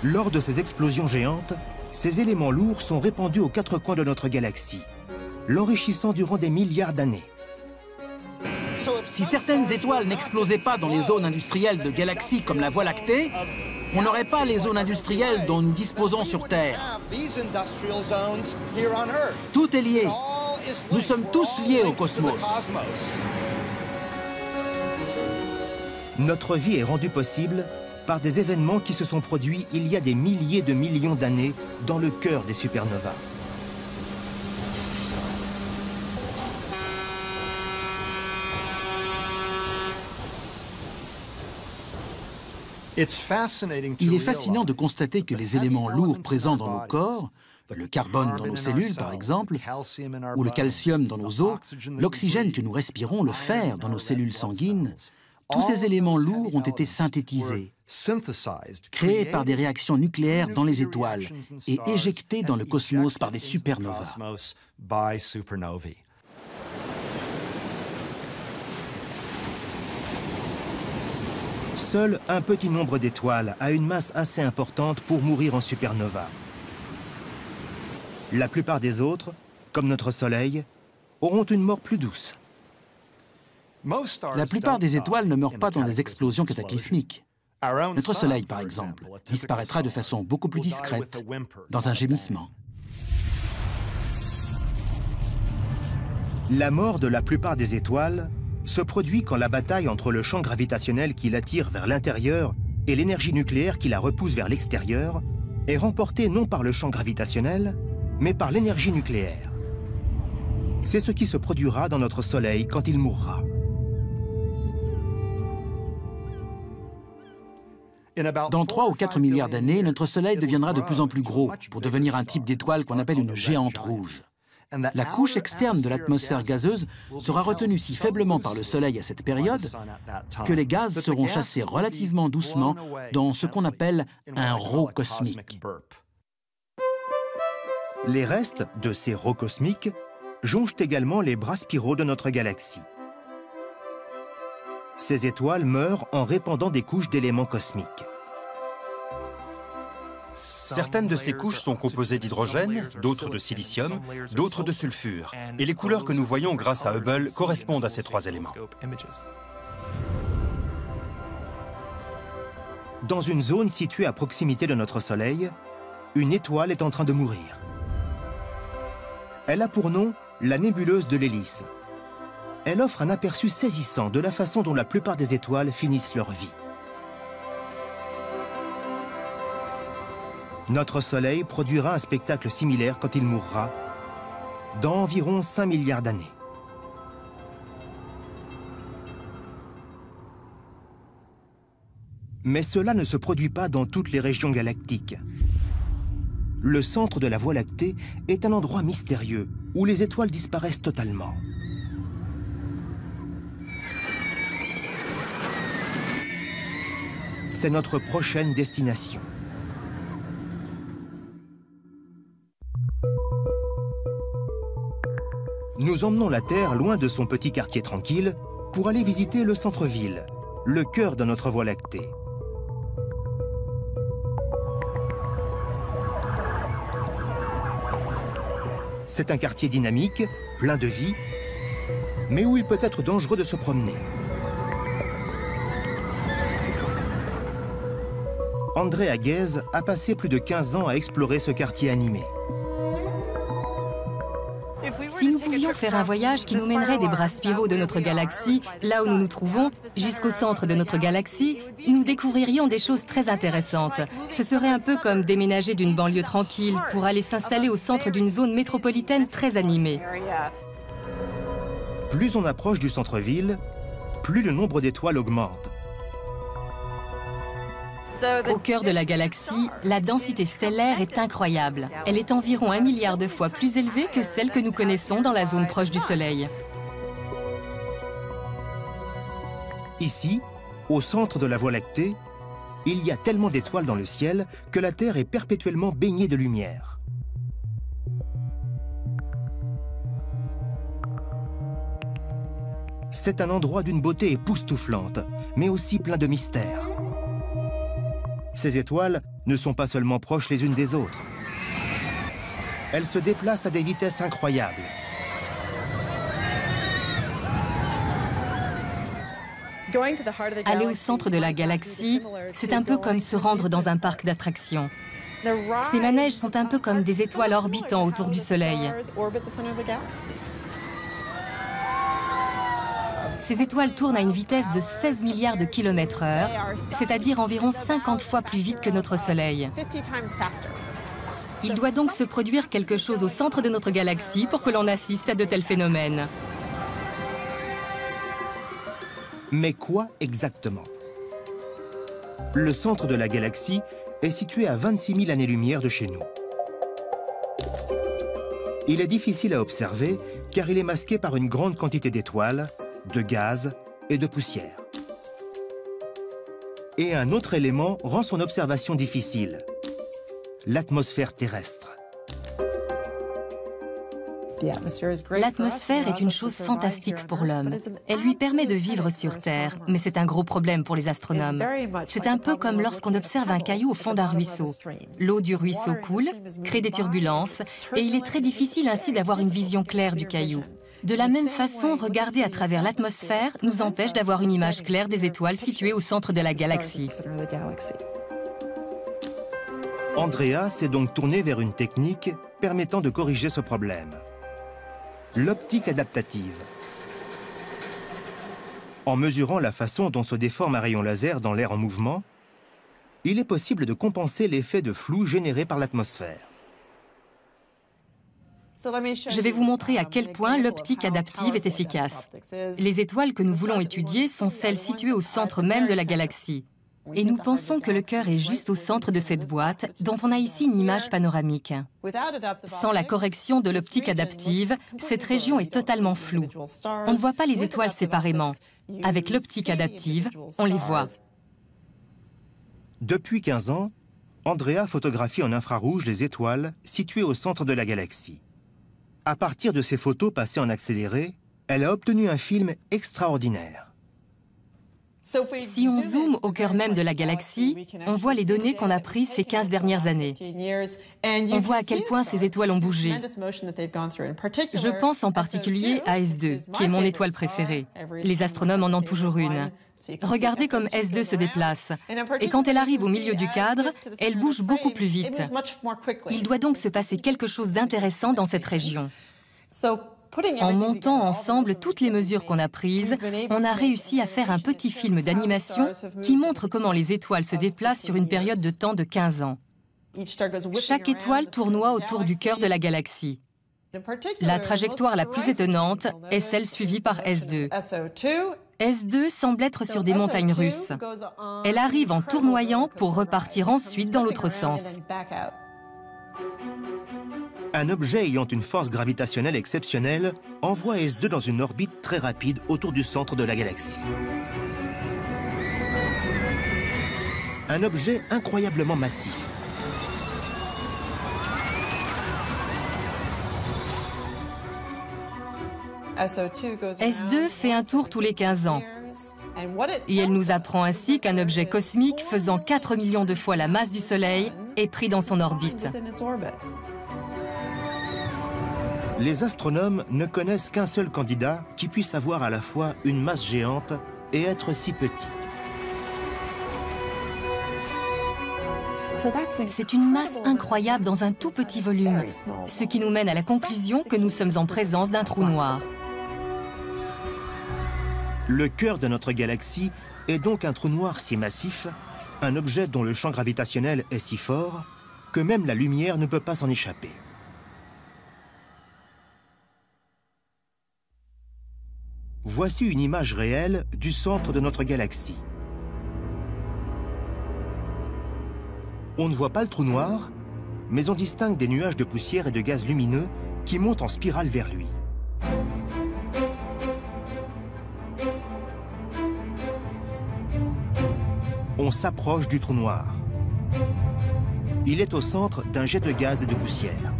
Lors de ces explosions géantes, ces éléments lourds sont répandus aux quatre coins de notre galaxie, l'enrichissant durant des milliards d'années. Si certaines étoiles n'explosaient pas dans les zones industrielles de galaxies comme la Voie lactée, on n'aurait pas les zones industrielles dont nous disposons sur Terre. Tout est lié. Nous sommes tous liés au cosmos. Notre vie est rendue possible par des événements qui se sont produits il y a des milliers de millions d'années dans le cœur des supernovas. Il est fascinant de constater que les éléments lourds présents dans nos corps, le carbone dans nos cellules par exemple, ou le calcium dans nos os, l'oxygène que nous respirons, le fer dans nos cellules sanguines, tous ces éléments lourds ont été synthétisés, créés par des réactions nucléaires dans les étoiles et éjectés dans le cosmos par des supernovas. Seul un petit nombre d'étoiles a une masse assez importante pour mourir en supernova. La plupart des autres, comme notre Soleil, auront une mort plus douce. La plupart des étoiles ne meurent pas dans des explosions cataclysmiques. Notre Soleil, par exemple, disparaîtra de façon beaucoup plus discrète, dans un gémissement. La mort de la plupart des étoiles se produit quand la bataille entre le champ gravitationnel qui l'attire vers l'intérieur et l'énergie nucléaire qui la repousse vers l'extérieur est remportée non par le champ gravitationnel, mais par l'énergie nucléaire. C'est ce qui se produira dans notre Soleil quand il mourra. Dans 3 ou 4 milliards d'années, notre Soleil deviendra de plus en plus gros pour devenir un type d'étoile qu'on appelle une géante rouge. La couche externe de l'atmosphère gazeuse sera retenue si faiblement par le Soleil à cette période que les gaz seront chassés relativement doucement dans ce qu'on appelle un rot cosmique. Les restes de ces rots cosmiques jonchent également les bras spiraux de notre galaxie. Ces étoiles meurent en répandant des couches d'éléments cosmiques. Certaines de ces couches sont composées d'hydrogène, d'autres de silicium, d'autres de sulfure. Et les couleurs que nous voyons grâce à Hubble correspondent à ces trois éléments. Dans une zone située à proximité de notre Soleil, une étoile est en train de mourir. Elle a pour nom la nébuleuse de l'hélice. Elle offre un aperçu saisissant de la façon dont la plupart des étoiles finissent leur vie. Notre Soleil produira un spectacle similaire quand il mourra, dans environ 5 milliards d'années. Mais cela ne se produit pas dans toutes les régions galactiques. Le centre de la Voie lactée est un endroit mystérieux où les étoiles disparaissent totalement. C'est notre prochaine destination. Nous emmenons la Terre loin de son petit quartier tranquille pour aller visiter le centre-ville, le cœur de notre Voie lactée. C'est un quartier dynamique, plein de vie, mais où il peut être dangereux de se promener. Andrea Ghez a passé plus de 15 ans à explorer ce quartier animé. Si nous pouvions faire un voyage qui nous mènerait des bras spiraux de notre galaxie, là où nous nous trouvons, jusqu'au centre de notre galaxie, nous découvririons des choses très intéressantes. Ce serait un peu comme déménager d'une banlieue tranquille pour aller s'installer au centre d'une zone métropolitaine très animée. Plus on approche du centre-ville, plus le nombre d'étoiles augmente. Au cœur de la galaxie, la densité stellaire est incroyable. Elle est environ 1 milliard de fois plus élevée que celle que nous connaissons dans la zone proche du Soleil. Ici, au centre de la Voie lactée, il y a tellement d'étoiles dans le ciel que la Terre est perpétuellement baignée de lumière. C'est un endroit d'une beauté époustouflante, mais aussi plein de mystères. Ces étoiles ne sont pas seulement proches les unes des autres. Elles se déplacent à des vitesses incroyables. Aller au centre de la galaxie, c'est un peu comme se rendre dans un parc d'attractions. Ces manèges sont un peu comme des étoiles orbitant autour du Soleil. Ces étoiles tournent à une vitesse de 16 milliards de km/h, c'est-à-dire environ 50 fois plus vite que notre Soleil. Il doit donc se produire quelque chose au centre de notre galaxie pour que l'on assiste à de tels phénomènes. Mais quoi exactement? Le centre de la galaxie est situé à 26 000 années-lumière de chez nous. Il est difficile à observer car il est masqué par une grande quantité d'étoiles, de gaz et de poussière. Et un autre élément rend son observation difficile, l'atmosphère terrestre. L'atmosphère est une chose fantastique pour l'homme. Elle lui permet de vivre sur Terre, mais c'est un gros problème pour les astronomes. C'est un peu comme lorsqu'on observe un caillou au fond d'un ruisseau. L'eau du ruisseau coule, crée des turbulences, et il est très difficile ainsi d'avoir une vision claire du caillou. De la même façon, regarder à travers l'atmosphère nous empêche d'avoir une image claire des étoiles situées au centre de la galaxie. Andrea s'est donc tournée vers une technique permettant de corriger ce problème. L'optique adaptative. En mesurant la façon dont se déforme un rayon laser dans l'air en mouvement, il est possible de compenser l'effet de flou généré par l'atmosphère. Je vais vous montrer à quel point l'optique adaptive est efficace. Les étoiles que nous voulons étudier sont celles situées au centre même de la galaxie. Et nous pensons que le cœur est juste au centre de cette boîte, dont on a ici une image panoramique. Sans la correction de l'optique adaptive, cette région est totalement floue. On ne voit pas les étoiles séparément. Avec l'optique adaptive, on les voit. Depuis 15 ans, Andrea photographie en infrarouge les étoiles situées au centre de la galaxie. À partir de ces photos passées en accéléré, elle a obtenu un film extraordinaire. Si on zoome au cœur même de la galaxie, on voit les données qu'on a prises ces 15 dernières années. On voit à quel point ces étoiles ont bougé. Je pense en particulier à S2, qui est mon étoile préférée. Les astronomes en ont toujours une. Regardez comme S2 se déplace. Et quand elle arrive au milieu du cadre, elle bouge beaucoup plus vite. Il doit donc se passer quelque chose d'intéressant dans cette région. En montant ensemble toutes les mesures qu'on a prises, on a réussi à faire un petit film d'animation qui montre comment les étoiles se déplacent sur une période de temps de 15 ans. Chaque étoile tournoie autour du cœur de la galaxie. La trajectoire la plus étonnante est celle suivie par S2. S2 semble être sur des montagnes russes. Elle arrive en tournoyant pour repartir ensuite dans l'autre sens. Un objet ayant une force gravitationnelle exceptionnelle envoie S2 dans une orbite très rapide autour du centre de la galaxie. Un objet incroyablement massif. S2 fait un tour tous les 15 ans. Et elle nous apprend ainsi qu'un objet cosmique faisant 4 millions de fois la masse du Soleil est pris dans son orbite. Les astronomes ne connaissent qu'un seul candidat qui puisse avoir à la fois une masse géante et être si petit. C'est une masse incroyable dans un tout petit volume, ce qui nous mène à la conclusion que nous sommes en présence d'un trou noir. Le cœur de notre galaxie est donc un trou noir si massif, un objet dont le champ gravitationnel est si fort, que même la lumière ne peut pas s'en échapper. Voici une image réelle du centre de notre galaxie. On ne voit pas le trou noir, mais on distingue des nuages de poussière et de gaz lumineux qui montent en spirale vers lui. On s'approche du trou noir. Il est au centre d'un jet de gaz et de poussière.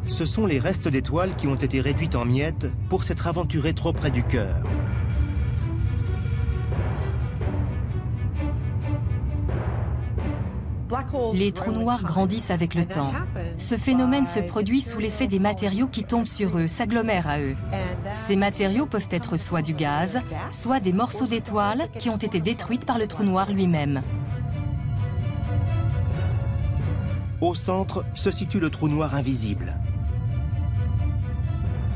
Ce sont les restes d'étoiles qui ont été réduites en miettes pour s'être aventurés trop près du cœur. Les trous noirs grandissent avec le temps. Ce phénomène se produit sous l'effet des matériaux qui tombent sur eux, s'agglomèrent à eux. Ces matériaux peuvent être soit du gaz, soit des morceaux d'étoiles qui ont été détruites par le trou noir lui-même. Au centre se situe le trou noir invisible.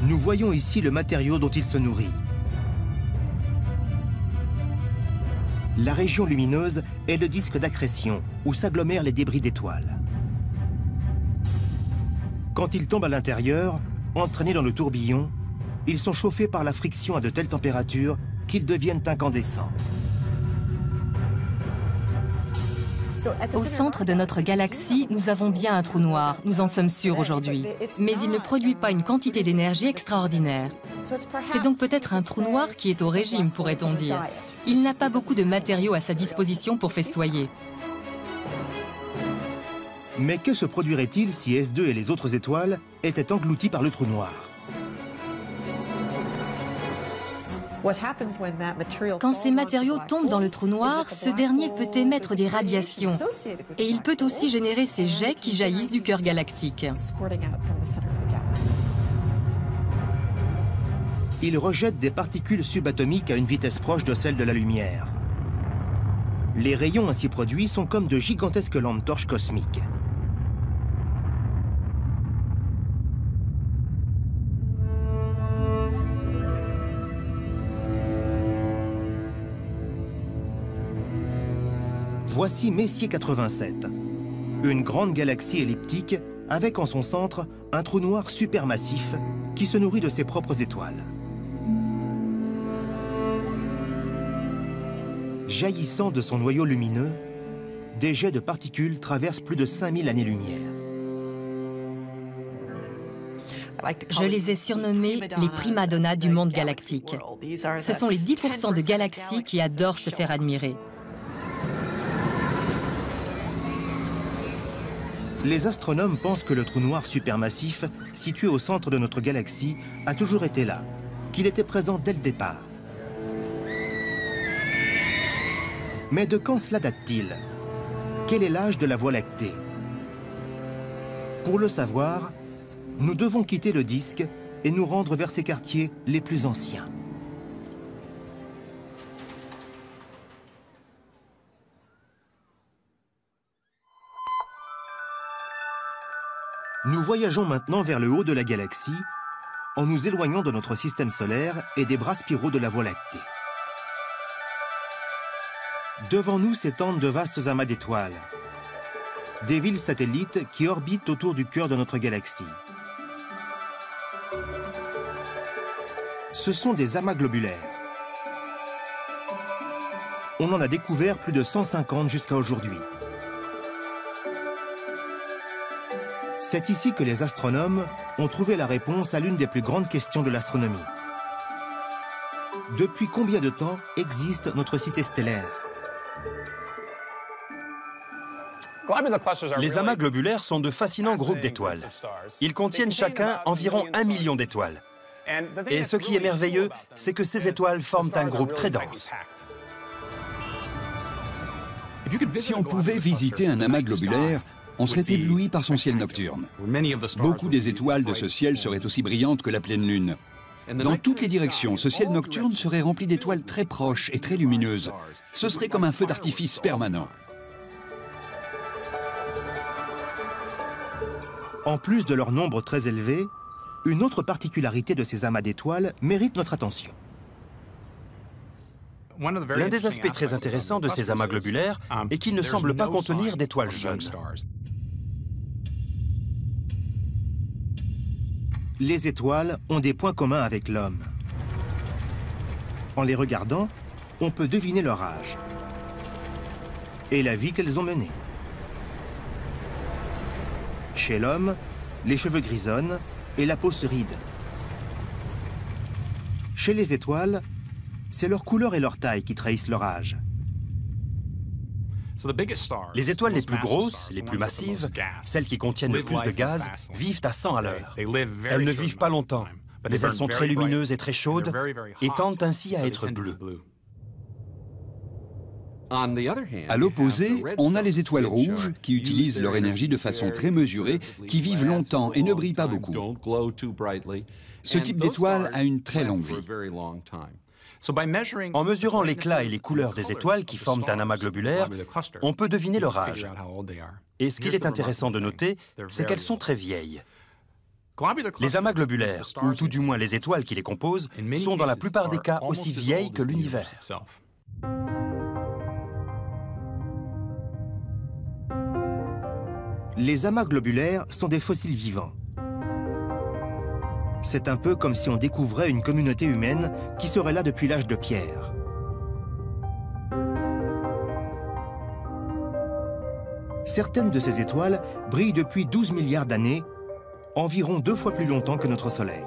Nous voyons ici le matériau dont il se nourrit. La région lumineuse est le disque d'accrétion, où s'agglomèrent les débris d'étoiles. Quand ils tombent à l'intérieur, entraînés dans le tourbillon, ils sont chauffés par la friction à de telles températures qu'ils deviennent incandescents. Au centre de notre galaxie, nous avons bien un trou noir, nous en sommes sûrs aujourd'hui. Mais il ne produit pas une quantité d'énergie extraordinaire. C'est donc peut-être un trou noir qui est au régime, pourrait-on dire. Il n'a pas beaucoup de matériaux à sa disposition pour festoyer. Mais que se produirait-il si S2 et les autres étoiles étaient engloutis par le trou noir? Quand ces matériaux tombent dans le trou noir, ce dernier peut émettre des radiations. Et il peut aussi générer ces jets qui jaillissent du cœur galactique. Il rejette des particules subatomiques à une vitesse proche de celle de la lumière. Les rayons ainsi produits sont comme de gigantesques lampes torches cosmiques. Voici Messier 87, une grande galaxie elliptique avec en son centre un trou noir supermassif qui se nourrit de ses propres étoiles. Jaillissant de son noyau lumineux, des jets de particules traversent plus de 5000 années-lumière. Je les ai surnommés les primadonnas du monde galactique. Ce sont les 10% de galaxies qui adorent se faire admirer. Les astronomes pensent que le trou noir supermassif, situé au centre de notre galaxie, a toujours été là, qu'il était présent dès le départ. Mais de quand cela date-t-il? Quel est l'âge de la Voie lactée? Pour le savoir, nous devons quitter le disque et nous rendre vers ses quartiers les plus anciens. Nous voyageons maintenant vers le haut de la galaxie, en nous éloignant de notre système solaire et des bras spiraux de la Voie lactée. Devant nous s'étendent de vastes amas d'étoiles, des villes satellites qui orbitent autour du cœur de notre galaxie. Ce sont des amas globulaires. On en a découvert plus de 150 jusqu'à aujourd'hui. C'est ici que les astronomes ont trouvé la réponse à l'une des plus grandes questions de l'astronomie. Depuis combien de temps existe notre cité stellaire? Les amas globulaires sont de fascinants groupes d'étoiles. Ils contiennent chacun environ 1 million d'étoiles. Et ce qui est merveilleux, c'est que ces étoiles forment un groupe très dense. Si on pouvait visiter un amas globulaire, on serait ébloui par son ciel nocturne. Beaucoup des étoiles de ce ciel seraient aussi brillantes que la pleine lune. Dans toutes les directions, ce ciel nocturne serait rempli d'étoiles très proches et très lumineuses. Ce serait comme un feu d'artifice permanent. En plus de leur nombre très élevé, une autre particularité de ces amas d'étoiles mérite notre attention. L'un des aspects très intéressants de ces amas globulaires est qu'ils ne semblent pas contenir d'étoiles jeunes. Les étoiles ont des points communs avec l'homme. En les regardant, on peut deviner leur âge et la vie qu'elles ont menée. Chez l'homme, les cheveux grisonnent et la peau se ride. Chez les étoiles, c'est leur couleur et leur taille qui trahissent leur âge. Les étoiles les plus grosses, les plus massives, celles qui contiennent le plus de gaz, vivent à 100 à l'heure. Elles ne vivent pas longtemps, mais elles sont très lumineuses et très chaudes et tendent ainsi à être bleues. À l'opposé, on a les étoiles rouges qui utilisent leur énergie de façon très mesurée, qui vivent longtemps et ne brillent pas beaucoup. Ce type d'étoile a une très longue vie. En mesurant l'éclat et les couleurs des étoiles qui forment un amas globulaire, on peut deviner leur âge. Et ce qu'il est intéressant de noter, c'est qu'elles sont très vieilles. Les amas globulaires, ou tout du moins les étoiles qui les composent, sont dans la plupart des cas aussi vieilles que l'univers. Les amas globulaires sont des fossiles vivants. C'est un peu comme si on découvrait une communauté humaine qui serait là depuis l'âge de pierre. Certaines de ces étoiles brillent depuis 12 milliards d'années, environ 2 fois plus longtemps que notre Soleil.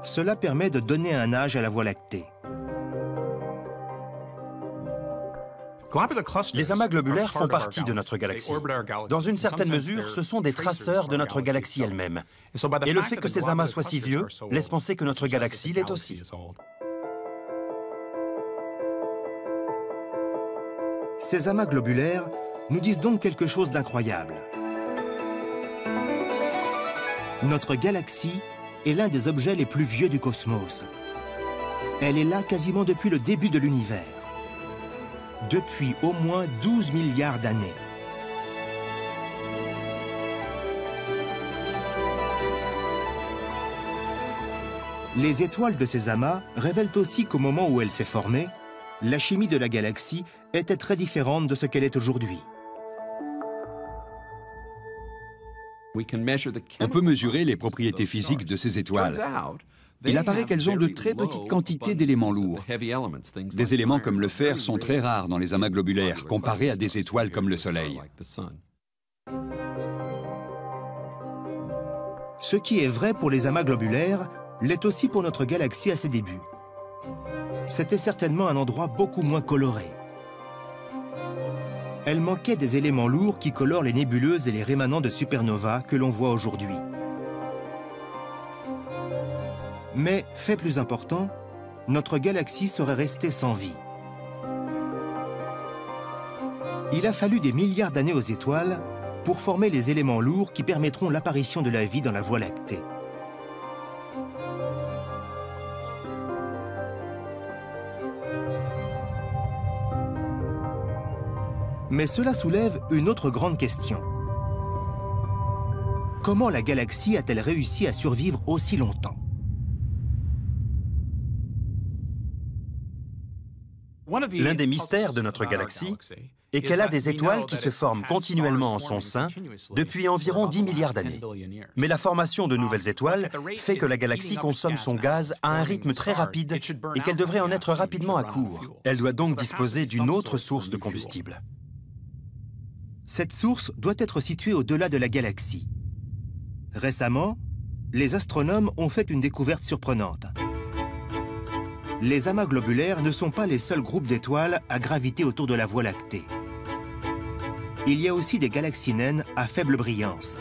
Cela permet de donner un âge à la Voie lactée. Les amas globulaires font partie de notre galaxie. Dans une certaine mesure, ce sont des traceurs de notre galaxie elle-même. Et le fait que ces amas soient si vieux laisse penser que notre galaxie l'est aussi. Ces amas globulaires nous disent donc quelque chose d'incroyable. Notre galaxie est l'un des objets les plus vieux du cosmos. Elle est là quasiment depuis le début de l'univers. Depuis au moins 12 milliards d'années. Les étoiles de ces amas révèlent aussi qu'au moment où elle s'est formée, la chimie de la galaxie était très différente de ce qu'elle est aujourd'hui. On peut mesurer les propriétés physiques de ces étoiles. Il apparaît qu'elles ont de très petites quantités d'éléments lourds. Des éléments comme le fer sont très rares dans les amas globulaires, comparés à des étoiles comme le Soleil. Ce qui est vrai pour les amas globulaires l'est aussi pour notre galaxie à ses débuts. C'était certainement un endroit beaucoup moins coloré. elle manquait des éléments lourds qui colorent les nébuleuses et les rémanents de supernovas que l'on voit aujourd'hui. Mais, fait plus important, notre galaxie serait restée sans vie. Il a fallu des milliards d'années aux étoiles pour former les éléments lourds qui permettront l'apparition de la vie dans la Voie lactée. Mais cela soulève une autre grande question. Comment la galaxie a-t-elle réussi à survivre aussi longtemps? L'un des mystères de notre galaxie est qu'elle a des étoiles qui se forment continuellement en son sein depuis environ 10 milliards d'années. Mais la formation de nouvelles étoiles fait que la galaxie consomme son gaz à un rythme très rapide et qu'elle devrait en être rapidement à court. Elle doit donc disposer d'une autre source de combustible. Cette source doit être située au-delà de la galaxie. Récemment, les astronomes ont fait une découverte surprenante. Les amas globulaires ne sont pas les seuls groupes d'étoiles à graviter autour de la Voie lactée. Il y a aussi des galaxies naines à faible brillance.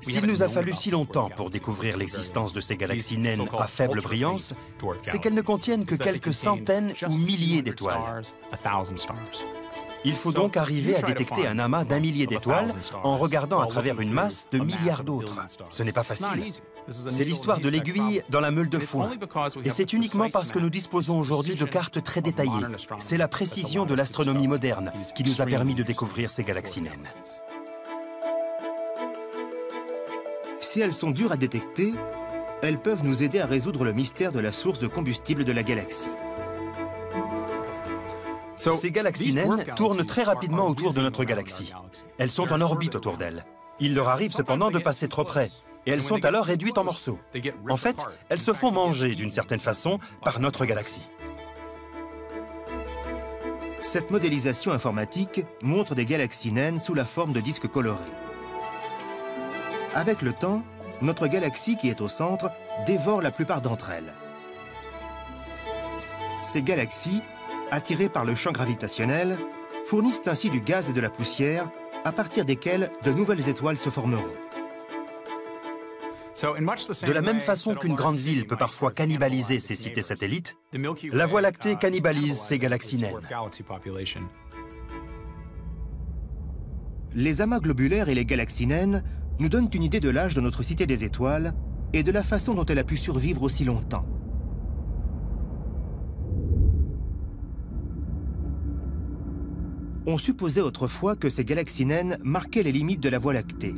S'il nous a fallu si longtemps pour découvrir l'existence de ces galaxies naines à faible brillance, c'est qu'elles ne contiennent que quelques centaines ou milliers d'étoiles. Il faut donc arriver à détecter un amas d'un millier d'étoiles en regardant à travers une masse de milliards d'autres. Ce n'est pas facile. C'est l'histoire de l'aiguille dans la meule de foin. Et c'est uniquement parce que nous disposons aujourd'hui de cartes très détaillées. C'est la précision de l'astronomie moderne qui nous a permis de découvrir ces galaxies naines. Si elles sont dures à détecter, elles peuvent nous aider à résoudre le mystère de la source de combustible de la galaxie. Ces galaxies naines tournent très rapidement autour de notre galaxie. Elles sont en orbite autour d'elle. Il leur arrive cependant de passer trop près, et elles sont alors réduites en morceaux. En fait, elles se font manger d'une certaine façon par notre galaxie. Cette modélisation informatique montre des galaxies naines sous la forme de disques colorés. Avec le temps, notre galaxie qui est au centre dévore la plupart d'entre elles. Ces galaxies, attirées par le champ gravitationnel, fournissent ainsi du gaz et de la poussière, à partir desquels de nouvelles étoiles se formeront. De la même façon qu'une grande ville peut parfois cannibaliser ses cités satellites, la Voie lactée cannibalise ses galaxies naines. Les amas globulaires et les galaxies naines nous donnent une idée de l'âge de notre cité des étoiles et de la façon dont elle a pu survivre aussi longtemps. On supposait autrefois que ces galaxies naines marquaient les limites de la Voie lactée.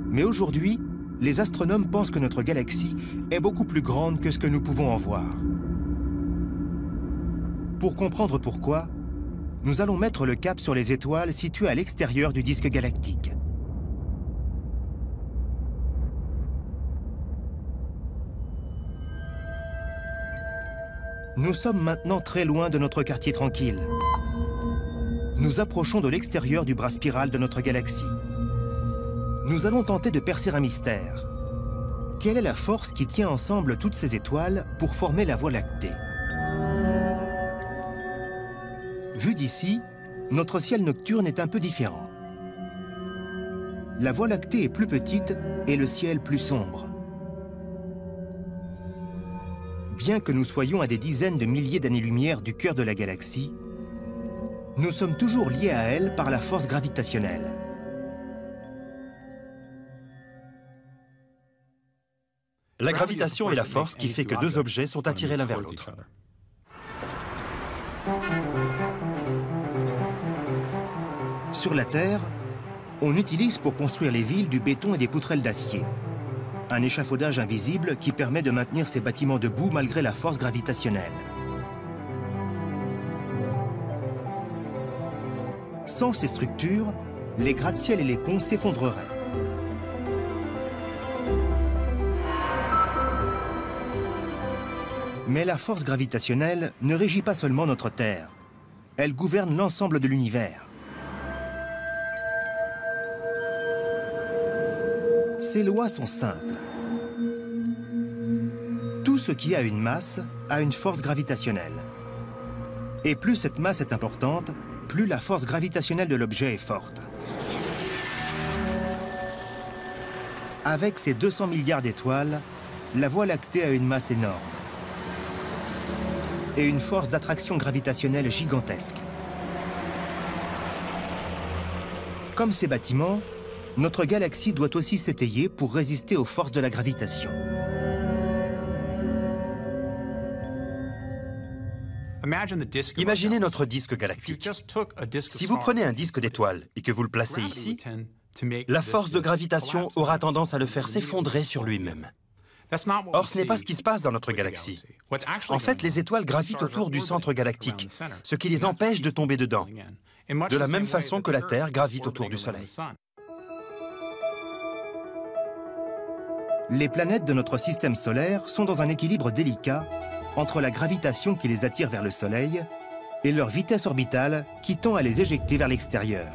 Mais aujourd'hui, les astronomes pensent que notre galaxie est beaucoup plus grande que ce que nous pouvons en voir. Pour comprendre pourquoi, nous allons mettre le cap sur les étoiles situées à l'extérieur du disque galactique. Nous sommes maintenant très loin de notre quartier tranquille. Nous approchons de l'extérieur du bras spiral de notre galaxie. Nous allons tenter de percer un mystère. Quelle est la force qui tient ensemble toutes ces étoiles pour former la Voie lactée? Vu d'ici, notre ciel nocturne est un peu différent. La Voie lactée est plus petite et le ciel plus sombre. Bien que nous soyons à des dizaines de milliers d'années-lumière du cœur de la galaxie, nous sommes toujours liés à elle par la force gravitationnelle. La gravitation est la force qui fait que deux objets sont attirés l'un vers l'autre. Sur la Terre, on utilise pour construire les villes du béton et des poutrelles d'acier. Un échafaudage invisible qui permet de maintenir ces bâtiments debout malgré la force gravitationnelle. Sans ces structures, les gratte-ciels et les ponts s'effondreraient. Mais la force gravitationnelle ne régit pas seulement notre Terre. Elle gouverne l'ensemble de l'univers. Ces lois sont simples. Tout ce qui a une masse a une force gravitationnelle. Et plus cette masse est importante, plus la force gravitationnelle de l'objet est forte. Avec ses 200 milliards d'étoiles, la Voie lactée a une masse énorme et une force d'attraction gravitationnelle gigantesque. Comme ces bâtiments, notre galaxie doit aussi s'étayer pour résister aux forces de la gravitation. Imaginez notre disque galactique. Si vous prenez un disque d'étoile et que vous le placez ici, la force de gravitation aura tendance à le faire s'effondrer sur lui-même. Or, ce n'est pas ce qui se passe dans notre galaxie. En fait, les étoiles gravitent autour du centre galactique, ce qui les empêche de tomber dedans, de la même façon que la Terre gravite autour du Soleil. Les planètes de notre système solaire sont dans un équilibre délicat entre la gravitation qui les attire vers le Soleil et leur vitesse orbitale qui tend à les éjecter vers l'extérieur.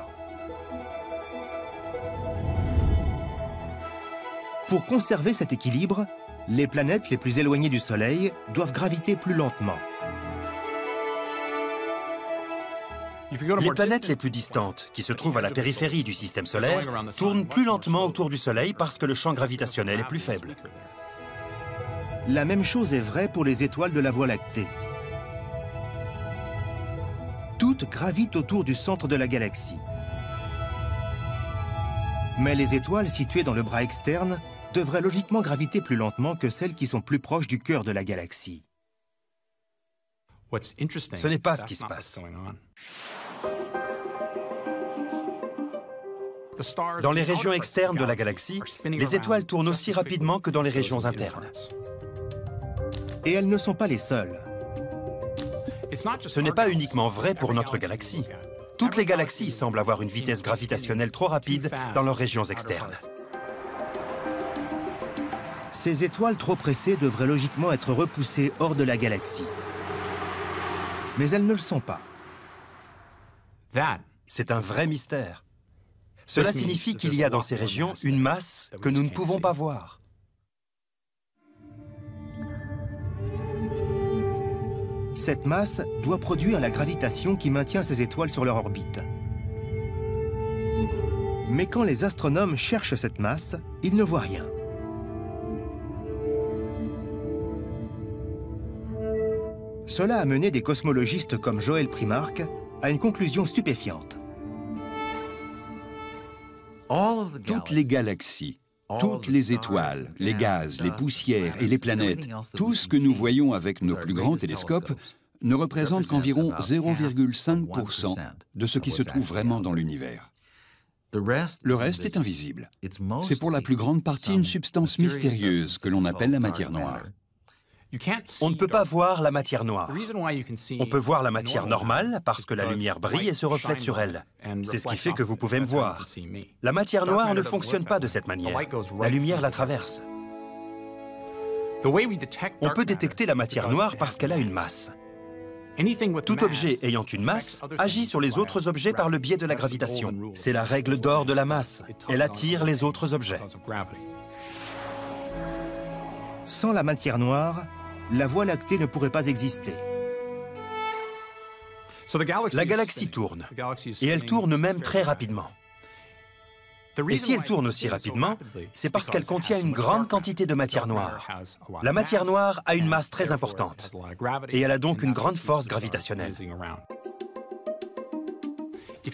Pour conserver cet équilibre, les planètes les plus éloignées du Soleil doivent graviter plus lentement. Les planètes les plus distantes, qui se trouvent à la périphérie du système solaire, tournent plus lentement autour du Soleil parce que le champ gravitationnel est plus faible. La même chose est vraie pour les étoiles de la Voie lactée. Toutes gravitent autour du centre de la galaxie. Mais les étoiles situées dans le bras externe devraient logiquement graviter plus lentement que celles qui sont plus proches du cœur de la galaxie. Ce n'est pas ce qui se passe. Dans les régions externes de la galaxie, les étoiles tournent aussi rapidement que dans les régions internes. Et elles ne sont pas les seules. Ce n'est pas uniquement vrai pour notre galaxie. Toutes les galaxies semblent avoir une vitesse gravitationnelle trop rapide dans leurs régions externes. Ces étoiles trop pressées devraient logiquement être repoussées hors de la galaxie. Mais elles ne le sont pas. C'est un vrai mystère. Cela signifie qu'il y a dans ces régions une masse que nous ne pouvons pas voir. Cette masse doit produire la gravitation qui maintient ces étoiles sur leur orbite. Mais quand les astronomes cherchent cette masse, ils ne voient rien. Cela a mené des cosmologistes comme Joël Primark à une conclusion stupéfiante. Toutes les galaxies, toutes les étoiles, les gaz, les poussières et les planètes, tout ce que nous voyons avec nos plus grands télescopes ne représente qu'environ 0,5% de ce qui se trouve vraiment dans l'univers. Le reste est invisible. C'est pour la plus grande partie une substance mystérieuse que l'on appelle la matière noire. On ne peut pas voir la matière noire. On peut voir la matière normale parce que la lumière brille et se reflète sur elle. C'est ce qui fait que vous pouvez me voir. La matière noire ne fonctionne pas de cette manière. La lumière la traverse. On peut détecter la matière noire parce qu'elle a une masse. Tout objet ayant une masse agit sur les autres objets par le biais de la gravitation. C'est la règle d'or de la masse. Elle attire les autres objets. Sans la matière noire, la Voie lactée ne pourrait pas exister. La galaxie tourne, et elle tourne même très rapidement. Et si elle tourne aussi rapidement, c'est parce qu'elle contient une grande quantité de matière noire. La matière noire a une masse très importante, et elle a donc une grande force gravitationnelle.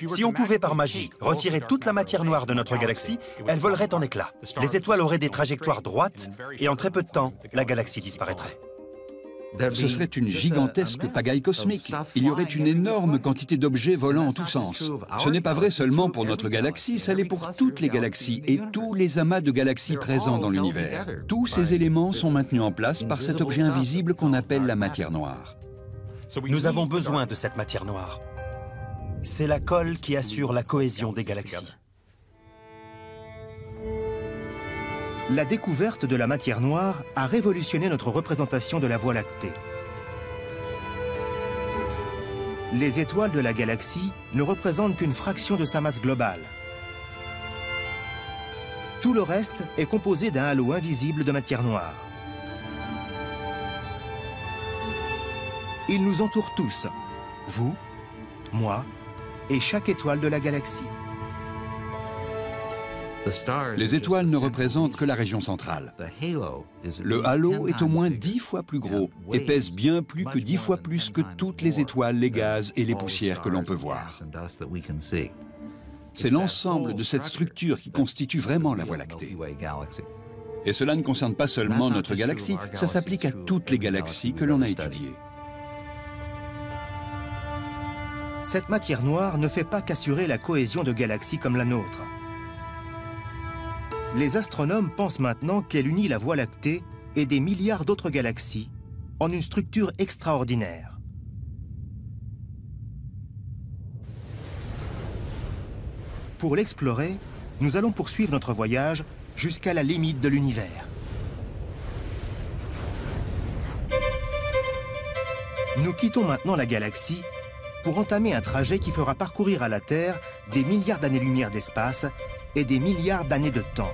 Si on pouvait par magie retirer toute la matière noire de notre galaxie, elle volerait en éclats. Les étoiles auraient des trajectoires droites, et en très peu de temps, la galaxie disparaîtrait. Ce serait une gigantesque pagaille cosmique. Il y aurait une énorme quantité d'objets volant en tous sens. Ce n'est pas vrai seulement pour notre galaxie, ça l'est pour toutes les galaxies et tous les amas de galaxies présents dans l'univers. Tous ces éléments sont maintenus en place par cet objet invisible qu'on appelle la matière noire. Nous avons besoin de cette matière noire. C'est la colle qui assure la cohésion des galaxies. La découverte de la matière noire a révolutionné notre représentation de la Voie lactée. Les étoiles de la galaxie ne représentent qu'une fraction de sa masse globale. Tout le reste est composé d'un halo invisible de matière noire. Ils nous entourent tous, vous, moi et chaque étoile de la galaxie. Les étoiles ne représentent que la région centrale. Le halo est au moins 10 fois plus gros et pèse bien plus que 10 fois plus que toutes les étoiles, les gaz et les poussières que l'on peut voir. C'est l'ensemble de cette structure qui constitue vraiment la Voie lactée. Et cela ne concerne pas seulement notre galaxie, ça s'applique à toutes les galaxies que l'on a étudiées. Cette matière noire ne fait pas qu'assurer la cohésion de galaxies comme la nôtre. Les astronomes pensent maintenant qu'elle unit la Voie lactée et des milliards d'autres galaxies en une structure extraordinaire. Pour l'explorer, nous allons poursuivre notre voyage jusqu'à la limite de l'univers. Nous quittons maintenant la galaxie pour entamer un trajet qui fera parcourir à la Terre des milliards d'années-lumière d'espace et des milliards d'années de temps.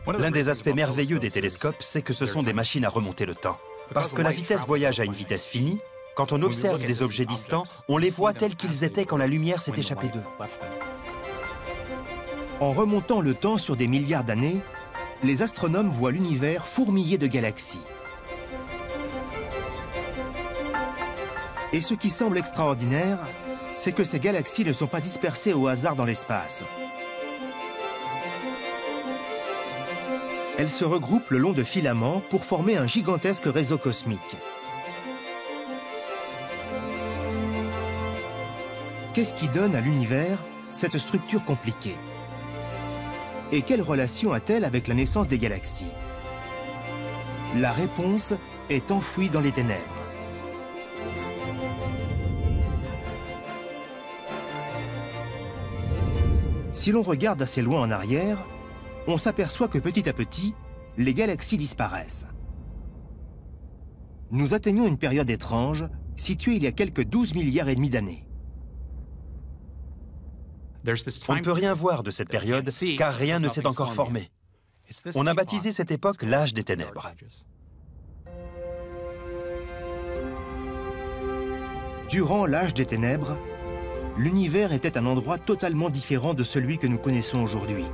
L'un des aspects merveilleux des télescopes, c'est que ce sont des machines à remonter le temps. Parce que la vitesse voyage à une vitesse finie, quand on observe des objets distants, on les voit tels qu'ils étaient quand la lumière s'est échappée d'eux. En remontant le temps sur des milliards d'années, les astronomes voient l'univers fourmillé de galaxies. Et ce qui semble extraordinaire, c'est que ces galaxies ne sont pas dispersées au hasard dans l'espace. Elles se regroupent le long de filaments pour former un gigantesque réseau cosmique. Qu'est-ce qui donne à l'univers cette structure compliquée? Et quelle relation a-t-elle avec la naissance des galaxies? La réponse est enfouie dans les ténèbres. Si l'on regarde assez loin en arrière, on s'aperçoit que petit à petit, les galaxies disparaissent. Nous atteignons une période étrange, située il y a quelques 12 milliards et demi d'années. On ne peut rien voir de cette période, car rien ne s'est encore formé. On a baptisé cette époque l'âge des ténèbres. Durant l'âge des ténèbres, l'univers était un endroit totalement différent de celui que nous connaissons aujourd'hui.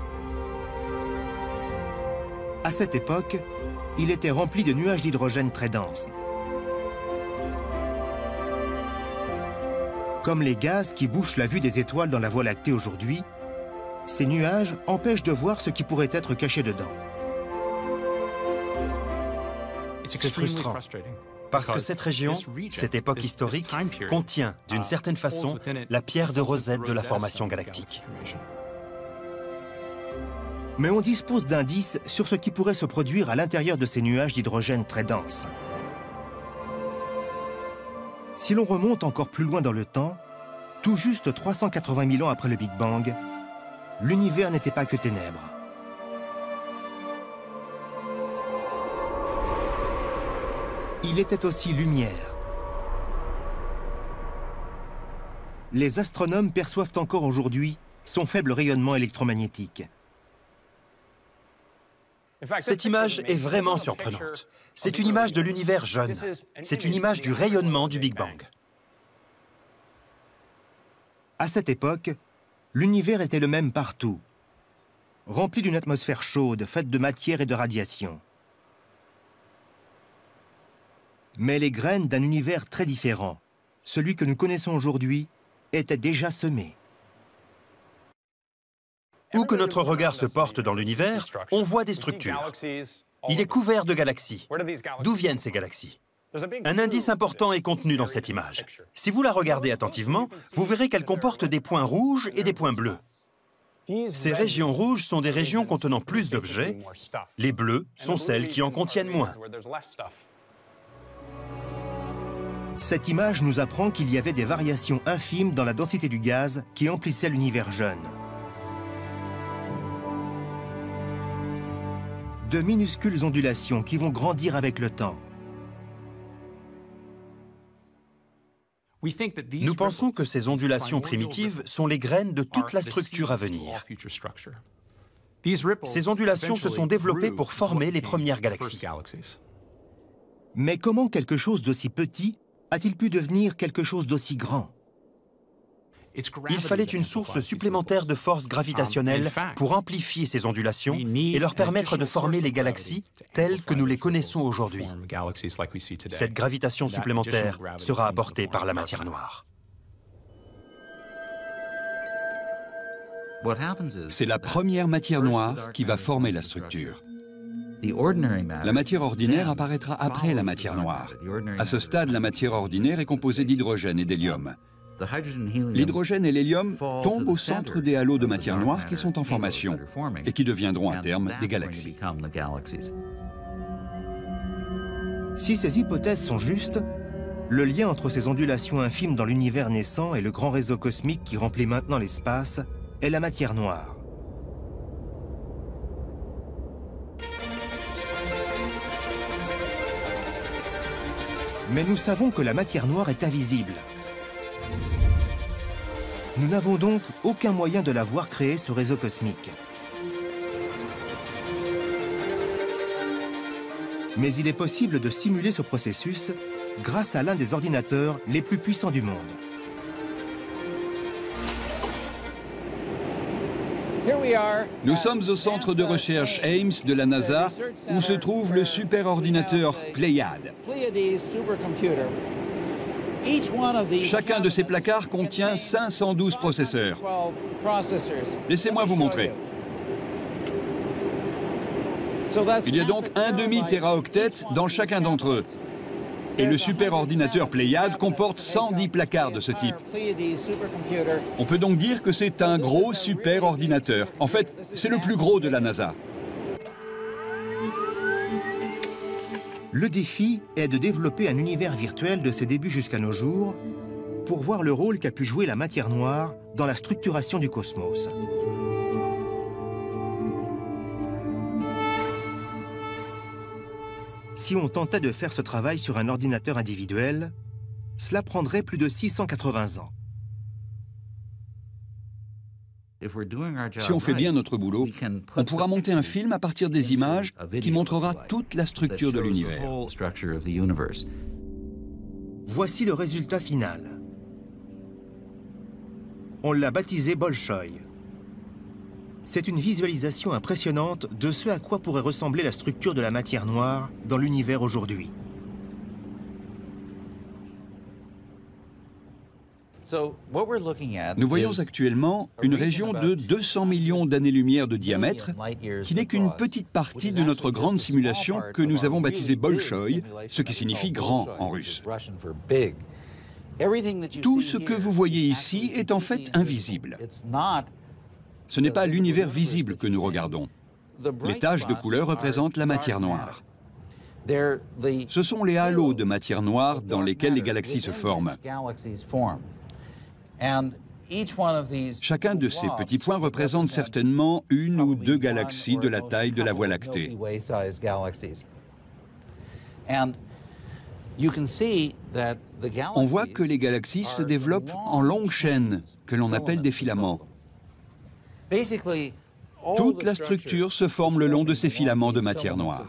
À cette époque, il était rempli de nuages d'hydrogène très denses. Comme les gaz qui bouchent la vue des étoiles dans la Voie lactée aujourd'hui, ces nuages empêchent de voir ce qui pourrait être caché dedans. C'est frustrant, parce que cette région, cette époque historique, contient, d'une certaine façon, la pierre de Rosette de la formation galactique. Mais on dispose d'indices sur ce qui pourrait se produire à l'intérieur de ces nuages d'hydrogène très denses. Si l'on remonte encore plus loin dans le temps, tout juste 380 000 ans après le Big Bang, l'univers n'était pas que ténèbres. Il était aussi lumière. Les astronomes perçoivent encore aujourd'hui son faible rayonnement électromagnétique. Cette image est vraiment surprenante. C'est une image de l'univers jeune. C'est une image du rayonnement du Big Bang. À cette époque, l'univers était le même partout, rempli d'une atmosphère chaude, faite de matière et de radiation. Mais les graines d'un univers très différent, celui que nous connaissons aujourd'hui, étaient déjà semées. Où que notre regard se porte dans l'univers, on voit des structures. Il est couvert de galaxies. D'où viennent ces galaxies? Un indice important est contenu dans cette image. Si vous la regardez attentivement, vous verrez qu'elle comporte des points rouges et des points bleus. Ces régions rouges sont des régions contenant plus d'objets. Les bleus sont celles qui en contiennent moins. Cette image nous apprend qu'il y avait des variations infimes dans la densité du gaz qui emplissait l'univers jeune. De minuscules ondulations qui vont grandir avec le temps. Nous pensons que ces ondulations primitives sont les graines de toute la structure à venir. Ces ondulations se sont développées pour former les premières galaxies. Mais comment quelque chose d'aussi petit a-t-il pu devenir quelque chose d'aussi grand? Il fallait une source supplémentaire de force gravitationnelle pour amplifier ces ondulations et leur permettre de former les galaxies telles que nous les connaissons aujourd'hui. Cette gravitation supplémentaire sera apportée par la matière noire. C'est la première matière noire qui va former la structure. La matière ordinaire apparaîtra après la matière noire. À ce stade, la matière ordinaire est composée d'hydrogène et d'hélium. L'hydrogène et l'hélium tombent au centre des halos de matière noire qui sont en formation et qui deviendront à terme des galaxies. Si ces hypothèses sont justes, le lien entre ces ondulations infimes dans l'univers naissant et le grand réseau cosmique qui remplit maintenant l'espace est la matière noire. Mais nous savons que la matière noire est invisible. Nous n'avons donc aucun moyen de la voir créer ce réseau cosmique. Mais il est possible de simuler ce processus grâce à l'un des ordinateurs les plus puissants du monde. Nous sommes au centre de recherche Ames de la NASA, où se trouve le superordinateur Pléiade. Chacun de ces placards contient 512 processeurs. Laissez-moi vous montrer. Il y a donc un demi-téraoctet dans chacun d'entre eux. Et le superordinateur Pléiade comporte 110 placards de ce type. On peut donc dire que c'est un gros superordinateur. En fait, c'est le plus gros de la NASA. Le défi est de développer un univers virtuel de ses débuts jusqu'à nos jours pour voir le rôle qu'a pu jouer la matière noire dans la structuration du cosmos. Si on tentait de faire ce travail sur un ordinateur individuel, cela prendrait plus de 680 ans. Si on fait bien notre boulot, on pourra monter un film à partir des images qui montrera toute la structure de l'univers. Voici le résultat final. On l'a baptisé Bolchoï. C'est une visualisation impressionnante de ce à quoi pourrait ressembler la structure de la matière noire dans l'univers aujourd'hui. Nous voyons actuellement une région de 200 millions d'années-lumière de diamètre, qui n'est qu'une petite partie de notre grande simulation que nous avons baptisée Bolchoï, ce qui signifie grand en russe. Tout ce que vous voyez ici est en fait invisible. Ce n'est pas l'univers visible que nous regardons. Les taches de couleur représentent la matière noire. Ce sont les halos de matière noire dans lesquels les galaxies se forment. Chacun de ces petits points représente certainement une ou deux galaxies de la taille de la Voie lactée. On voit que les galaxies se développent en longues chaînes, que l'on appelle des filaments. Toute la structure se forme le long de ces filaments de matière noire.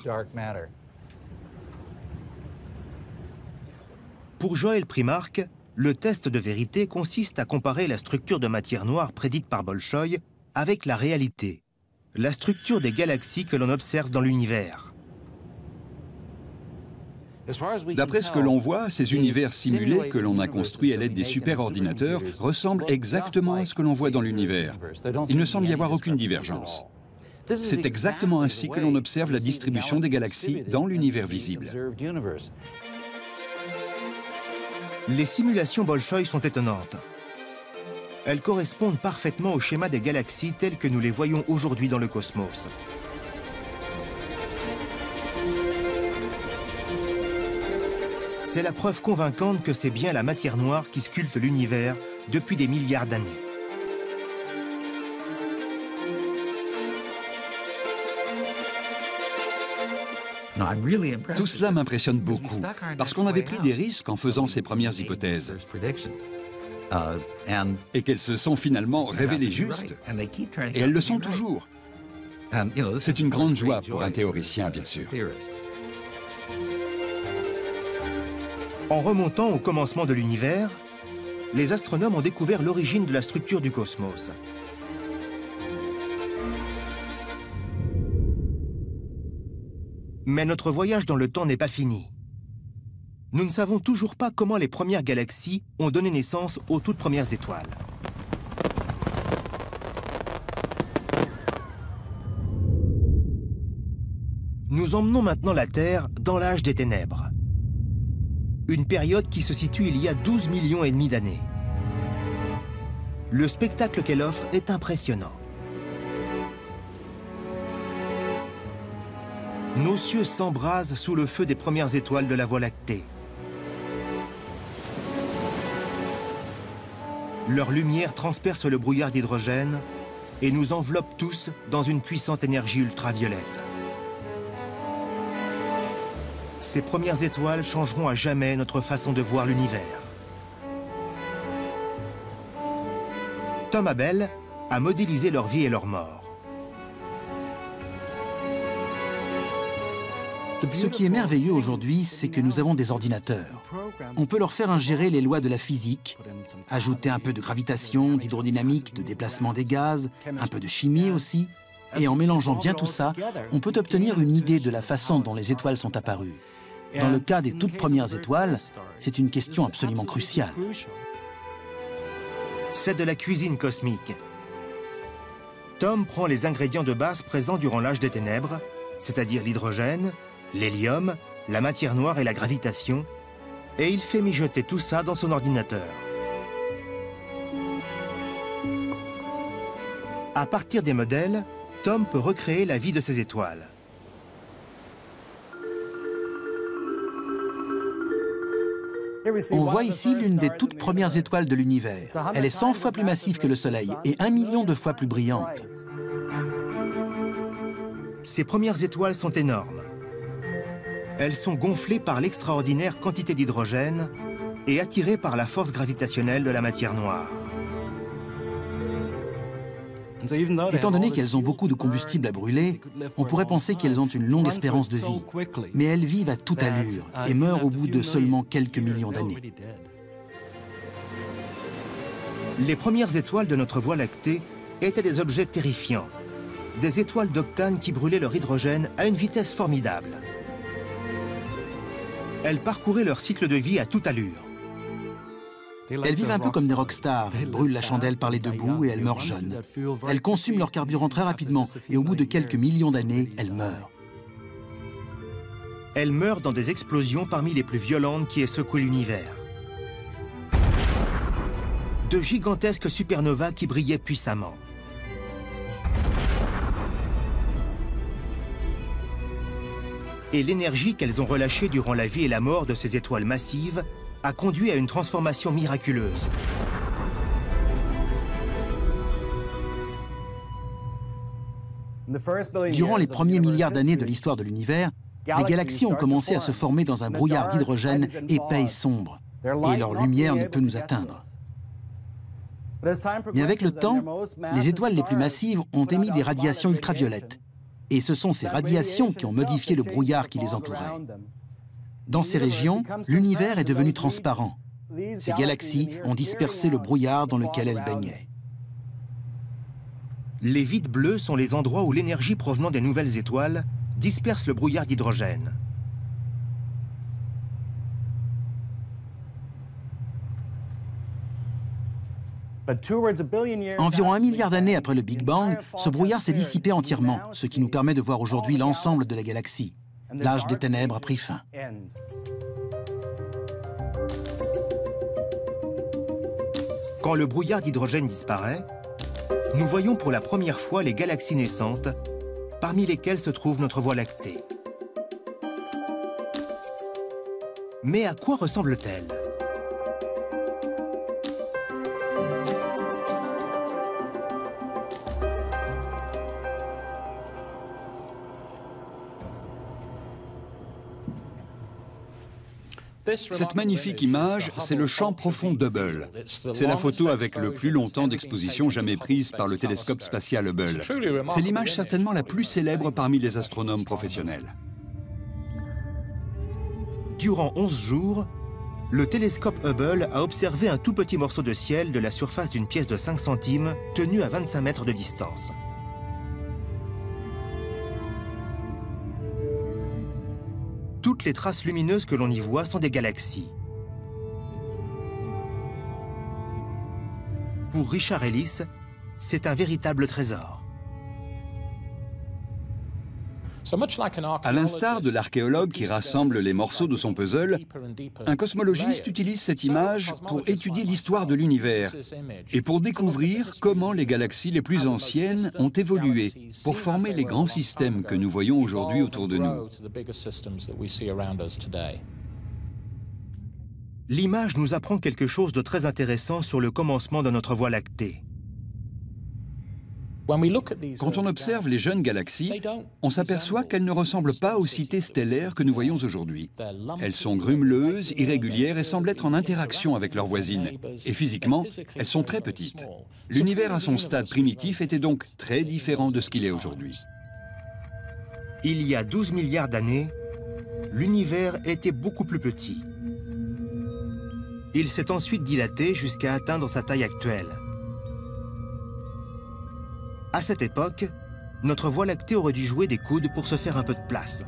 Pour Joël Primark, le test de vérité consiste à comparer la structure de matière noire prédite par Bolchoï avec la réalité, la structure des galaxies que l'on observe dans l'univers. D'après ce que l'on voit, ces univers simulés que l'on a construits à l'aide des superordinateurs ressemblent exactement à ce que l'on voit dans l'univers. Il ne semble y avoir aucune divergence. C'est exactement ainsi que l'on observe la distribution des galaxies dans l'univers visible. Les simulations Bolchoï sont étonnantes. Elles correspondent parfaitement au schéma des galaxies telles que nous les voyons aujourd'hui dans le cosmos. C'est la preuve convaincante que c'est bien la matière noire qui sculpte l'univers depuis des milliards d'années. Tout cela m'impressionne beaucoup, parce qu'on avait pris des risques en faisant ces premières hypothèses. Et qu'elles se sont finalement révélées justes. Et elles le sont toujours. C'est une grande joie pour un théoricien, bien sûr. En remontant au commencement de l'univers, les astronomes ont découvert l'origine de la structure du cosmos. Mais notre voyage dans le temps n'est pas fini. Nous ne savons toujours pas comment les premières galaxies ont donné naissance aux toutes premières étoiles. Nous emmenons maintenant la Terre dans l'âge des ténèbres. Une période qui se situe il y a 12 millions et demi d'années. Le spectacle qu'elle offre est impressionnant. Nos cieux s'embrasent sous le feu des premières étoiles de la Voie lactée. Leur lumière transperce le brouillard d'hydrogène et nous enveloppe tous dans une puissante énergie ultraviolette. Ces premières étoiles changeront à jamais notre façon de voir l'univers. Tom Abell a modélisé leur vie et leur mort. Ce qui est merveilleux aujourd'hui, c'est que nous avons des ordinateurs. On peut leur faire ingérer les lois de la physique, ajouter un peu de gravitation, d'hydrodynamique, de déplacement des gaz, un peu de chimie aussi. Et en mélangeant bien tout ça, on peut obtenir une idée de la façon dont les étoiles sont apparues. Dans le cas des toutes premières étoiles, c'est une question absolument cruciale. C'est de la cuisine cosmique. Tom prend les ingrédients de base présents durant l'âge des ténèbres, c'est-à-dire l'hydrogène, l'hélium, la matière noire et la gravitation, et il fait mijoter tout ça dans son ordinateur. À partir des modèles, Tom peut recréer la vie de ces étoiles. On voit ici l'une des toutes premières étoiles de l'univers. Elle est 100 fois plus massive que le Soleil et 1 million de fois plus brillante. Ces premières étoiles sont énormes. Elles sont gonflées par l'extraordinaire quantité d'hydrogène et attirées par la force gravitationnelle de la matière noire. Étant donné qu'elles ont beaucoup de combustible à brûler, on pourrait penser qu'elles ont une longue espérance de vie. Mais elles vivent à toute allure et meurent au bout de seulement quelques millions d'années. Les premières étoiles de notre Voie lactée étaient des objets terrifiants. Des étoiles d'octane qui brûlaient leur hydrogène à une vitesse formidable. Elles parcouraient leur cycle de vie à toute allure. Elles vivent un peu comme des rockstars. Elles brûlent la chandelle par les deux bouts et elles meurent jeunes. Elles consument leur carburant très rapidement et au bout de quelques millions d'années, elles meurent. Elles meurent dans des explosions parmi les plus violentes qui aient secoué l'univers. De gigantesques supernovas qui brillaient puissamment. Et l'énergie qu'elles ont relâchée durant la vie et la mort de ces étoiles massives a conduit à une transformation miraculeuse. Durant les premiers milliards d'années de l'histoire de l'univers, les galaxies ont commencé à se former dans un brouillard d'hydrogène épais et sombre, et leur lumière ne peut nous atteindre. Mais avec le temps, les étoiles les plus massives ont émis des radiations ultraviolettes, et ce sont ces radiations qui ont modifié le brouillard qui les entourait. Dans ces régions, l'univers est devenu transparent. Ces galaxies ont dispersé le brouillard dans lequel elles baignaient. Les vides bleus sont les endroits où l'énergie provenant des nouvelles étoiles disperse le brouillard d'hydrogène. Environ 1 milliard d'années après le Big Bang, ce brouillard s'est dissipé entièrement, ce qui nous permet de voir aujourd'hui l'ensemble de la galaxie. L'âge des ténèbres a pris fin. Quand le brouillard d'hydrogène disparaît, nous voyons pour la première fois les galaxies naissantes, parmi lesquelles se trouve notre Voie lactée. Mais à quoi ressemble-t-elle ? Cette magnifique image, c'est le champ profond d'Hubble. C'est la photo avec le plus longtemps d'exposition jamais prise par le télescope spatial Hubble. C'est l'image certainement la plus célèbre parmi les astronomes professionnels. Durant 11 jours, le télescope Hubble a observé un tout petit morceau de ciel de la surface d'une pièce de 5 centimes tenu à 25 mètres de distance. Toutes les traces lumineuses que l'on y voit sont des galaxies. Pour Richard Ellis, c'est un véritable trésor. À l'instar de l'archéologue qui rassemble les morceaux de son puzzle, un cosmologiste utilise cette image pour étudier l'histoire de l'univers et pour découvrir comment les galaxies les plus anciennes ont évolué pour former les grands systèmes que nous voyons aujourd'hui autour de nous. L'image nous apprend quelque chose de très intéressant sur le commencement de notre Voie lactée. Quand on observe les jeunes galaxies, on s'aperçoit qu'elles ne ressemblent pas aux cités stellaires que nous voyons aujourd'hui. Elles sont grumeleuses, irrégulières et semblent être en interaction avec leurs voisines. Et physiquement, elles sont très petites. L'univers à son stade primitif était donc très différent de ce qu'il est aujourd'hui. Il y a 12 milliards d'années, l'univers était beaucoup plus petit. Il s'est ensuite dilaté jusqu'à atteindre sa taille actuelle. À cette époque, notre Voie lactée aurait dû jouer des coudes pour se faire un peu de place.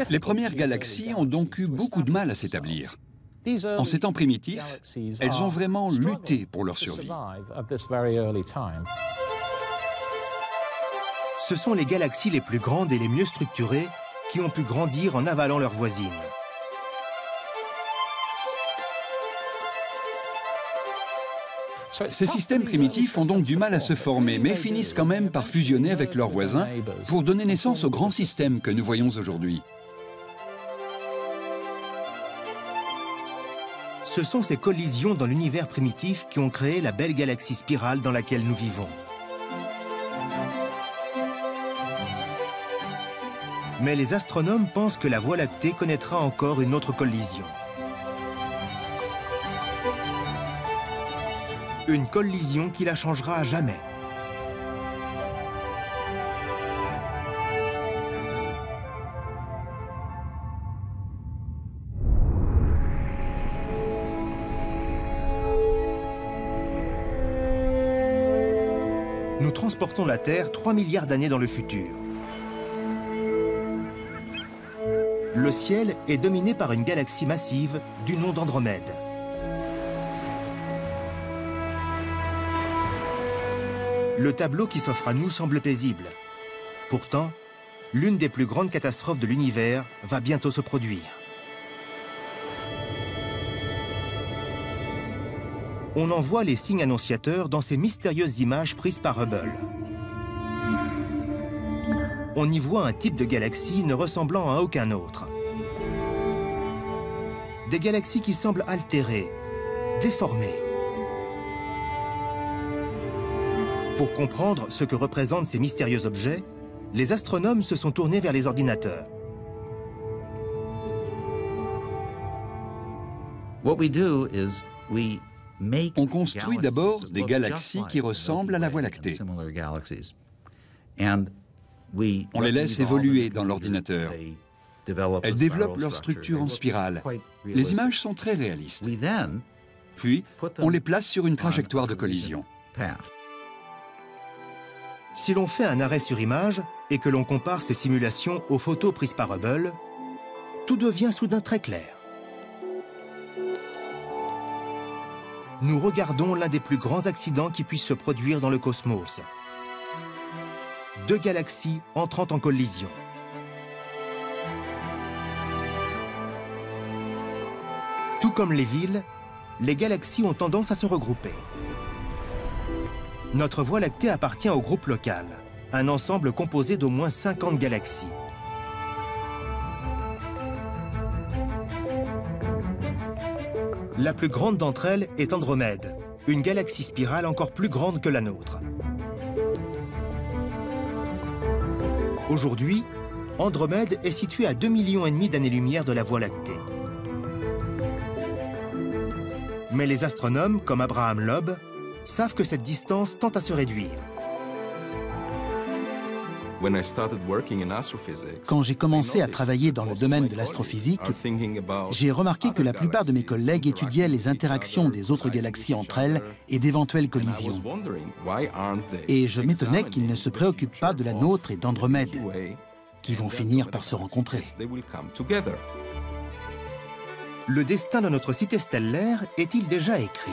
Les premières galaxies ont donc eu beaucoup de mal à s'établir. En ces temps primitifs, elles ont vraiment lutté pour leur survie. Ce sont les galaxies les plus grandes et les mieux structurées qui ont pu grandir en avalant leurs voisines. Ces systèmes primitifs ont donc du mal à se former, mais finissent quand même par fusionner avec leurs voisins pour donner naissance aux grands systèmes que nous voyons aujourd'hui. Ce sont ces collisions dans l'univers primitif qui ont créé la belle galaxie spirale dans laquelle nous vivons. Mais les astronomes pensent que la Voie lactée connaîtra encore une autre collision. Une collision qui la changera à jamais. Nous transportons la Terre 3 milliards d'années dans le futur. Le ciel est dominé par une galaxie massive du nom d'Andromède. Le tableau qui s'offre à nous semble paisible. Pourtant, l'une des plus grandes catastrophes de l'univers va bientôt se produire. On en voit les signes annonciateurs dans ces mystérieuses images prises par Hubble. On y voit un type de galaxie ne ressemblant à aucun autre. Des galaxies qui semblent altérées, déformées. Pour comprendre ce que représentent ces mystérieux objets, les astronomes se sont tournés vers les ordinateurs. On construit d'abord des galaxies qui ressemblent à la Voie lactée. On les laisse évoluer dans l'ordinateur. Elles développent leur structure en spirale. Les images sont très réalistes. Puis, on les place sur une trajectoire de collision. Si l'on fait un arrêt sur image et que l'on compare ces simulations aux photos prises par Hubble, tout devient soudain très clair. Nous regardons l'un des plus grands accidents qui puissent se produire dans le cosmos. Deux galaxies entrant en collision. Tout comme les villes, les galaxies ont tendance à se regrouper. Notre Voie lactée appartient au groupe local, un ensemble composé d'au moins 50 galaxies. La plus grande d'entre elles est Andromède, une galaxie spirale encore plus grande que la nôtre. Aujourd'hui, Andromède est situé à 2,5 millions d'années-lumière de la Voie lactée. Mais les astronomes, comme Abraham Loeb, savent que cette distance tend à se réduire. Quand j'ai commencé à travailler dans le domaine de l'astrophysique, j'ai remarqué que la plupart de mes collègues étudiaient les interactions des autres galaxies entre elles et d'éventuelles collisions. Et je m'étonnais qu'ils ne se préoccupent pas de la nôtre et d'Andromède, qui vont finir par se rencontrer. Le destin de notre cité stellaire est-il déjà écrit?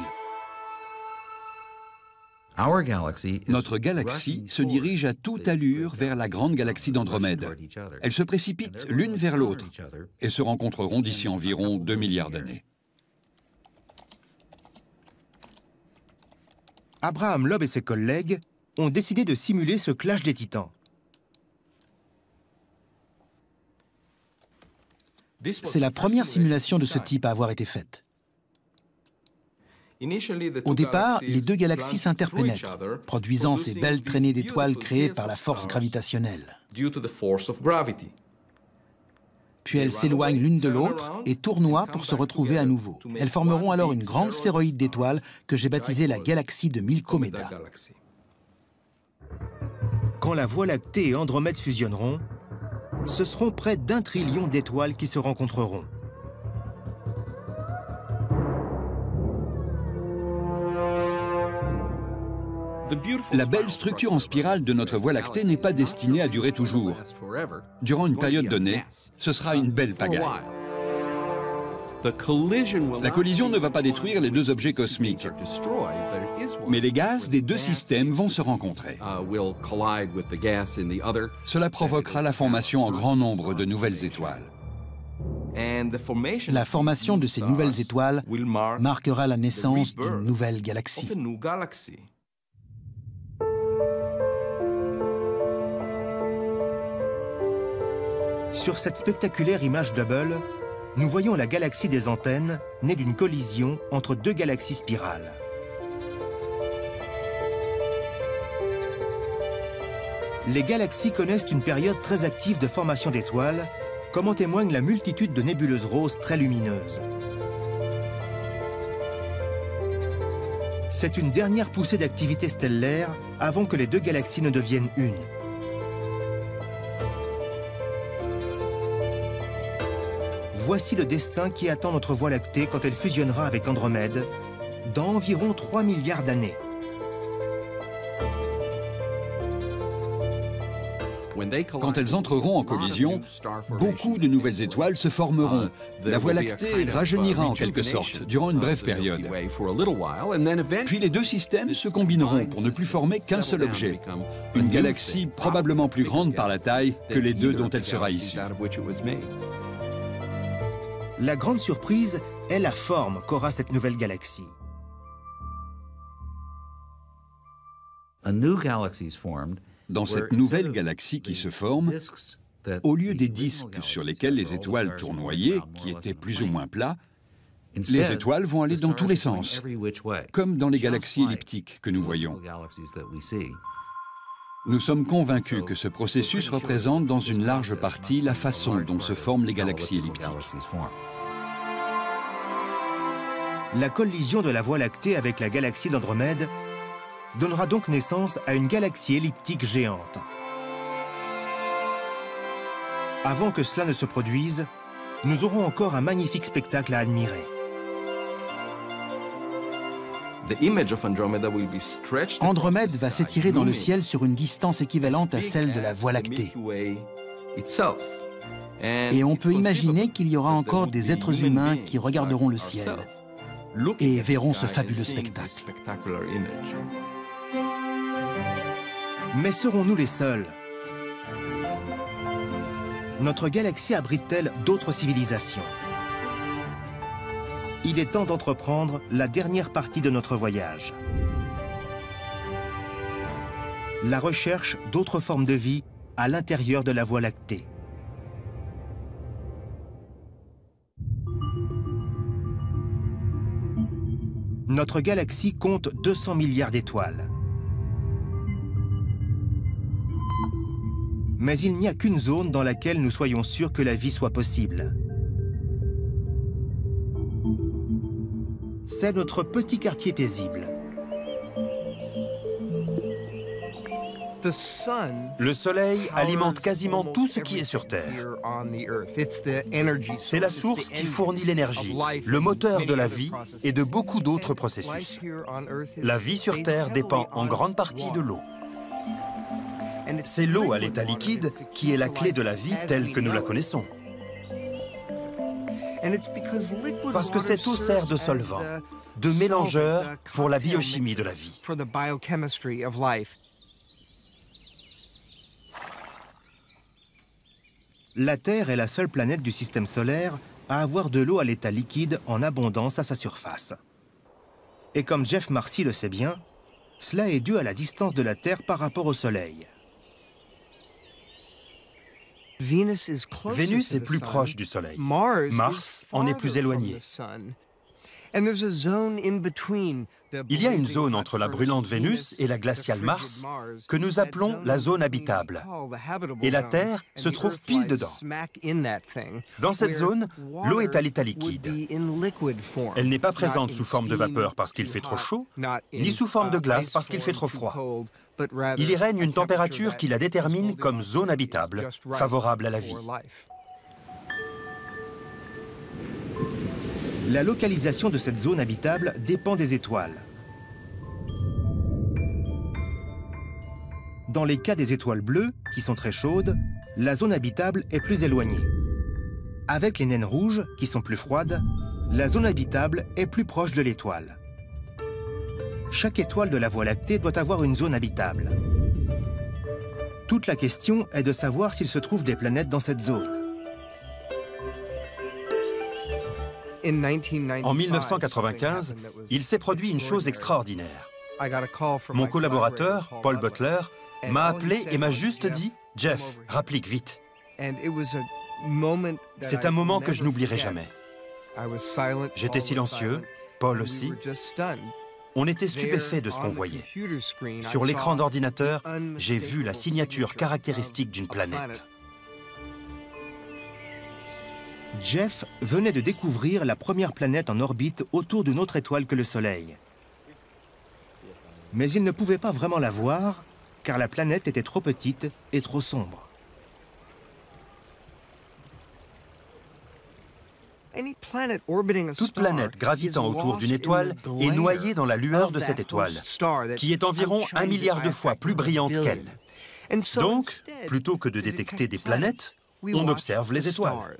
Notre galaxie se dirige à toute allure vers la grande galaxie d'Andromède. Elles se précipitent l'une vers l'autre et se rencontreront d'ici environ 2 milliards d'années. Abraham Loeb et ses collègues ont décidé de simuler ce clash des titans. C'est la première simulation de ce type à avoir été faite. Au départ, les deux galaxies s'interpénètrent, produisant ces belles traînées d'étoiles créées par la force gravitationnelle. Puis elles s'éloignent l'une de l'autre et tournoient pour se retrouver à nouveau. Elles formeront alors une grande sphéroïde d'étoiles que j'ai baptisée la galaxie de Milkomeda. Quand la Voie lactée et Andromède fusionneront, ce seront près d'1 trillion d'étoiles qui se rencontreront. La belle structure en spirale de notre Voie lactée n'est pas destinée à durer toujours. Durant une période donnée, ce sera une belle pagaille. La collision ne va pas détruire les deux objets cosmiques, mais les gaz des deux systèmes vont se rencontrer. Cela provoquera la formation en grand nombre de nouvelles étoiles. La formation de ces nouvelles étoiles marquera la naissance d'une nouvelle galaxie. Sur cette spectaculaire image Hubble, nous voyons la galaxie des antennes née d'une collision entre deux galaxies spirales. Les galaxies connaissent une période très active de formation d'étoiles, comme en témoigne la multitude de nébuleuses roses très lumineuses. C'est une dernière poussée d'activité stellaire avant que les deux galaxies ne deviennent une. Voici le destin qui attend notre Voie lactée quand elle fusionnera avec Andromède, dans environ 3 milliards d'années. Quand elles entreront en collision, beaucoup de nouvelles étoiles se formeront. La Voie lactée rajeunira en quelque sorte, durant une brève période. Puis les deux systèmes se combineront pour ne plus former qu'un seul objet. Une galaxie probablement plus grande par la taille que les deux dont elle sera issue. La grande surprise est la forme qu'aura cette nouvelle galaxie. Dans cette nouvelle galaxie qui se forme, au lieu des disques sur lesquels les étoiles tournoyaient, qui étaient plus ou moins plats, les étoiles vont aller dans tous les sens, comme dans les galaxies elliptiques que nous voyons. Nous sommes convaincus que ce processus représente dans une large partie la façon dont se forment les galaxies elliptiques. La collision de la Voie lactée avec la galaxie d'Andromède donnera donc naissance à une galaxie elliptique géante. Avant que cela ne se produise, nous aurons encore un magnifique spectacle à admirer. Andromède va s'étirer dans le ciel sur une distance équivalente à celle de la Voie lactée. Et on peut imaginer qu'il y aura encore des êtres humains qui regarderont le ciel et verront ce fabuleux spectacle. Mais serons-nous les seuls? Notre galaxie abrite-t-elle d'autres civilisations? Il est temps d'entreprendre la dernière partie de notre voyage. La recherche d'autres formes de vie à l'intérieur de la Voie lactée. Notre galaxie compte 200 milliards d'étoiles. Mais il n'y a qu'une zone dans laquelle nous soyons sûrs que la vie soit possible. C'est notre petit quartier paisible. Le Soleil alimente quasiment tout ce qui est sur Terre. C'est la source qui fournit l'énergie, le moteur de la vie et de beaucoup d'autres processus. La vie sur Terre dépend en grande partie de l'eau. C'est l'eau à l'état liquide qui est la clé de la vie telle que nous la connaissons. Parce que cette eau sert de solvant, de mélangeur pour la biochimie de la vie. La Terre est la seule planète du système solaire à avoir de l'eau à l'état liquide en abondance à sa surface. Et comme Jeff Marcy le sait bien, cela est dû à la distance de la Terre par rapport au Soleil. Vénus est plus proche du Soleil. Mars en est plus éloigné. Il y a une zone entre la brûlante Vénus et la glaciale Mars que nous appelons la zone habitable. Et la Terre se trouve pile dedans. Dans cette zone, l'eau est à l'état liquide. Elle n'est pas présente sous forme de vapeur parce qu'il fait trop chaud, ni sous forme de glace parce qu'il fait trop froid. Il y règne une température qui la détermine comme zone habitable, favorable à la vie. La localisation de cette zone habitable dépend des étoiles. Dans les cas des étoiles bleues, qui sont très chaudes, la zone habitable est plus éloignée. Avec les naines rouges, qui sont plus froides, la zone habitable est plus proche de l'étoile. Chaque étoile de la Voie lactée doit avoir une zone habitable. Toute la question est de savoir s'il se trouve des planètes dans cette zone. En 1995, il s'est produit une chose extraordinaire. Mon collaborateur, Paul Butler, m'a appelé et m'a juste dit « Jeff, rapplique vite ». C'est un moment que je n'oublierai jamais. J'étais silencieux, Paul aussi. On était stupéfaits de ce qu'on voyait. Sur l'écran d'ordinateur, j'ai vu la signature caractéristique d'une planète. Jeff venait de découvrir la première planète en orbite autour d'une autre étoile que le Soleil. Mais il ne pouvait pas vraiment la voir, car la planète était trop petite et trop sombre. Toute planète gravitant autour d'une étoile est noyée dans la lueur de cette étoile, qui est environ 1 milliard de fois plus brillante qu'elle. Donc, plutôt que de détecter des planètes, on observe les étoiles.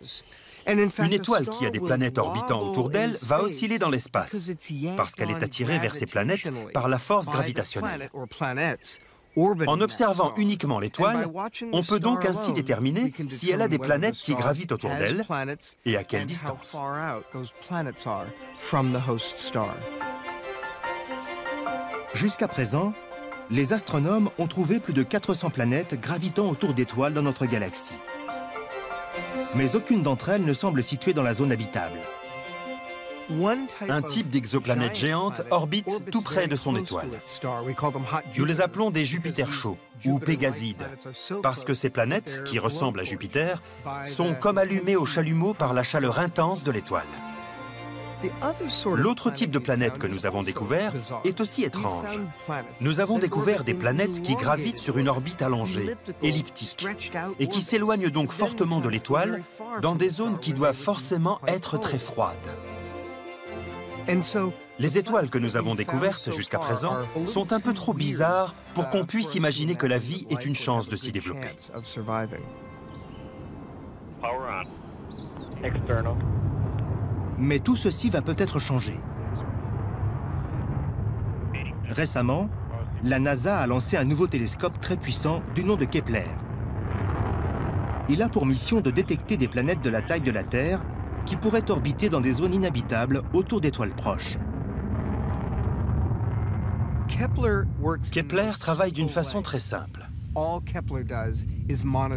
Une étoile qui a des planètes orbitant autour d'elle va osciller dans l'espace, parce qu'elle est attirée vers ces planètes par la force gravitationnelle. En observant uniquement l'étoile, on peut donc ainsi déterminer si elle a des planètes qui gravitent autour d'elle et à quelle distance. Jusqu'à présent, les astronomes ont trouvé plus de 400 planètes gravitant autour d'étoiles dans notre galaxie. Mais aucune d'entre elles ne semble située dans la zone habitable. Un type d'exoplanète géante orbite tout près de son étoile. Nous les appelons des Jupiters chauds ou Pégasides, parce que ces planètes, qui ressemblent à Jupiter, sont comme allumées au chalumeau par la chaleur intense de l'étoile. L'autre type de planète que nous avons découvert est aussi étrange. Nous avons découvert des planètes qui gravitent sur une orbite allongée, elliptique, et qui s'éloignent donc fortement de l'étoile dans des zones qui doivent forcément être très froides. Les étoiles que nous avons découvertes jusqu'à présent sont un peu trop bizarres pour qu'on puisse imaginer que la vie ait une chance de s'y développer. Mais tout ceci va peut-être changer. Récemment, la NASA a lancé un nouveau télescope très puissant du nom de Kepler. Il a pour mission de détecter des planètes de la taille de la Terre qui pourraient orbiter dans des zones inhabitables autour d'étoiles proches. Kepler travaille d'une façon très simple.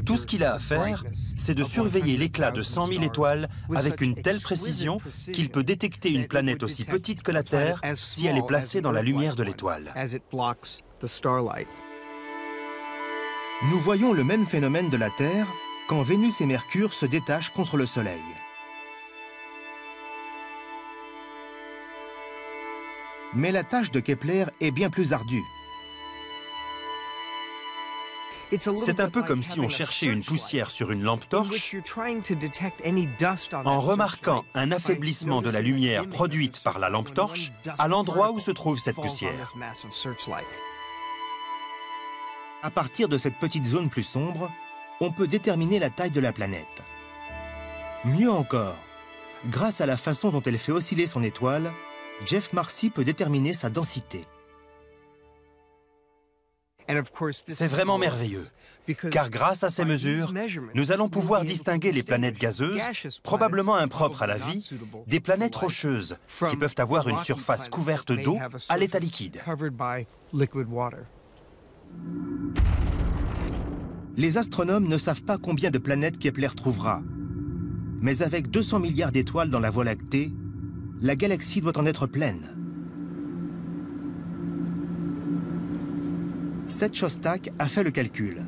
Tout ce qu'il a à faire, c'est de surveiller l'éclat de 100 000 étoiles avec une telle précision qu'il peut détecter une planète aussi petite que la Terre si elle est placée dans la lumière de l'étoile. Nous voyons le même phénomène de la Terre quand Vénus et Mercure se détachent contre le Soleil. Mais la tâche de Kepler est bien plus ardue. C'est un peu comme si on cherchait une poussière sur une lampe torche en remarquant un affaiblissement de la lumière produite par la lampe torche à l'endroit où se trouve cette poussière. À partir de cette petite zone plus sombre, on peut déterminer la taille de la planète. Mieux encore, grâce à la façon dont elle fait osciller son étoile, Jeff Marcy peut déterminer sa densité. C'est vraiment merveilleux, car grâce à ces mesures, nous allons pouvoir distinguer les planètes gazeuses, probablement impropres à la vie, des planètes rocheuses, qui peuvent avoir une surface couverte d'eau à l'état liquide. Les astronomes ne savent pas combien de planètes Kepler trouvera. Mais avec 200 milliards d'étoiles dans la Voie lactée, la galaxie doit en être pleine. Seth Shostak a fait le calcul.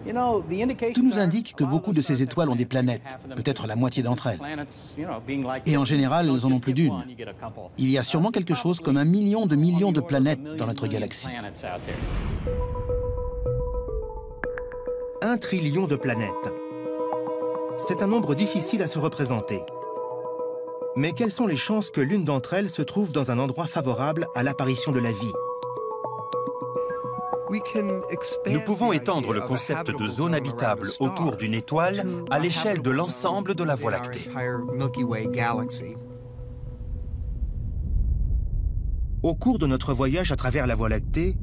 Tout nous indique que beaucoup de ces étoiles ont des planètes, peut-être la moitié d'entre elles. Et en général, elles en ont plus d'une. Il y a sûrement quelque chose comme 1 million de planètes dans notre galaxie. 1 trillion de planètes. C'est un nombre difficile à se représenter. Mais quelles sont les chances que l'une d'entre elles se trouve dans un endroit favorable à l'apparition de la vie ? Nous pouvons étendre le concept de zone habitable autour d'une étoile à l'échelle de l'ensemble de la Voie lactée. Au cours de notre voyage à travers la Voie lactée,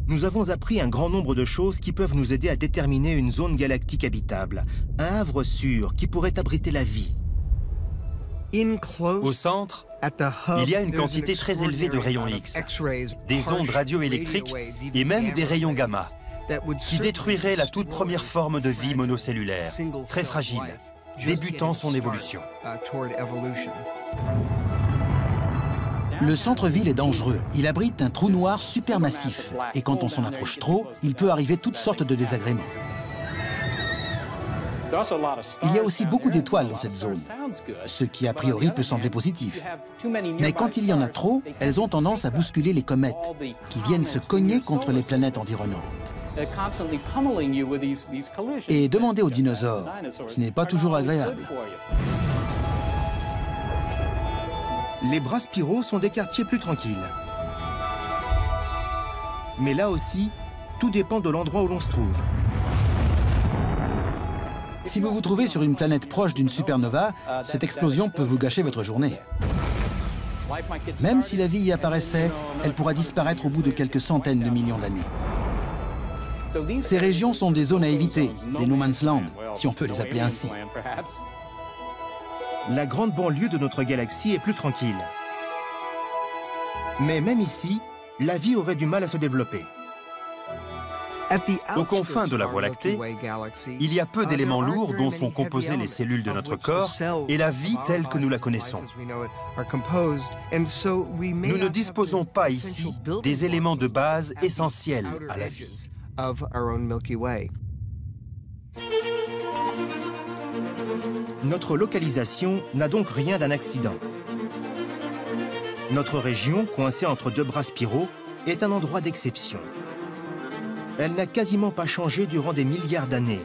nous avons appris un grand nombre de choses qui peuvent nous aider à déterminer une zone galactique habitable, un havre sûr qui pourrait abriter la vie. Au centre, il y a une quantité très élevée de rayons X, des ondes radioélectriques et même des rayons gamma, qui détruiraient la toute première forme de vie monocellulaire, très fragile, débutant son évolution. Le centre-ville est dangereux. Il abrite un trou noir supermassif. Et quand on s'en approche trop, il peut arriver toutes sortes de désagréments. Il y a aussi beaucoup d'étoiles dans cette zone, ce qui a priori peut sembler positif. Mais quand il y en a trop, elles ont tendance à bousculer les comètes, qui viennent se cogner contre les planètes environnantes. Et demander aux dinosaures, ce n'est pas toujours agréable. Les bras spiraux sont des quartiers plus tranquilles. Mais là aussi, tout dépend de l'endroit où l'on se trouve. Si vous vous trouvez sur une planète proche d'une supernova, cette explosion peut vous gâcher votre journée. Même si la vie y apparaissait, elle pourra disparaître au bout de quelques centaines de millions d'années. Ces régions sont des zones à éviter, les no man's land, si on peut les appeler ainsi. La grande banlieue de notre galaxie est plus tranquille. Mais même ici, la vie aurait du mal à se développer. Aux confins de la Voie lactée, il y a peu d'éléments lourds dont sont composées les cellules de notre corps et la vie telle que nous la connaissons. Nous ne disposons pas ici des éléments de base essentiels à la vie. Notre localisation n'a donc rien d'un accident. Notre région, coincée entre deux bras spiraux, est un endroit d'exception. Elle n'a quasiment pas changé durant des milliards d'années,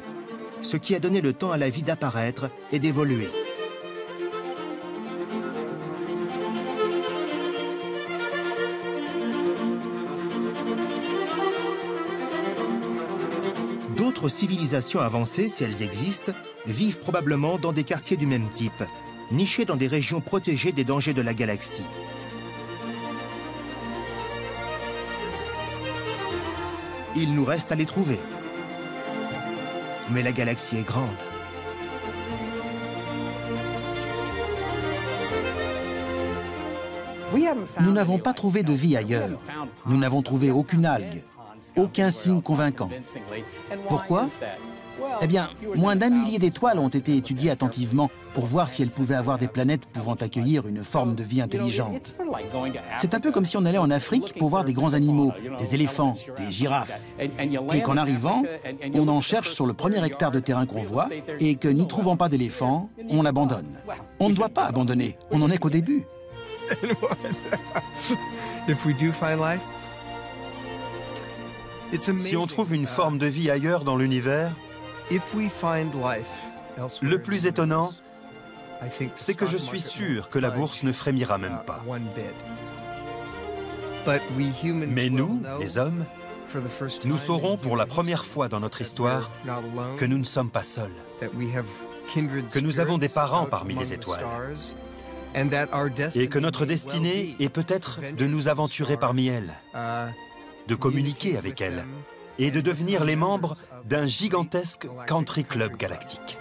ce qui a donné le temps à la vie d'apparaître et d'évoluer. D'autres civilisations avancées, si elles existent, vivent probablement dans des quartiers du même type, nichés dans des régions protégées des dangers de la galaxie. Il nous reste à les trouver. Mais la galaxie est grande. Nous n'avons pas trouvé de vie ailleurs. Nous n'avons trouvé aucune algue, aucun signe convaincant. Pourquoi ? Eh bien, moins d'1 millier d'étoiles ont été étudiées attentivement pour voir si elles pouvaient avoir des planètes pouvant accueillir une forme de vie intelligente. C'est un peu comme si on allait en Afrique pour voir des grands animaux, des éléphants, des girafes. Et qu'en arrivant, on en cherche sur le premier hectare de terrain qu'on voit et que, n'y trouvant pas d'éléphants, on abandonne. On ne doit pas abandonner, on n'en est qu'au début. Si on trouve une forme de vie ailleurs dans l'univers, le plus étonnant, c'est que je suis sûr que la bourse ne frémira même pas. Mais nous, les hommes, nous saurons pour la première fois dans notre histoire que nous ne sommes pas seuls, que nous avons des parents parmi les étoiles, et que notre destinée est peut-être de nous aventurer parmi elles, de communiquer avec elles, et de devenir les membres d'un gigantesque country club galactique.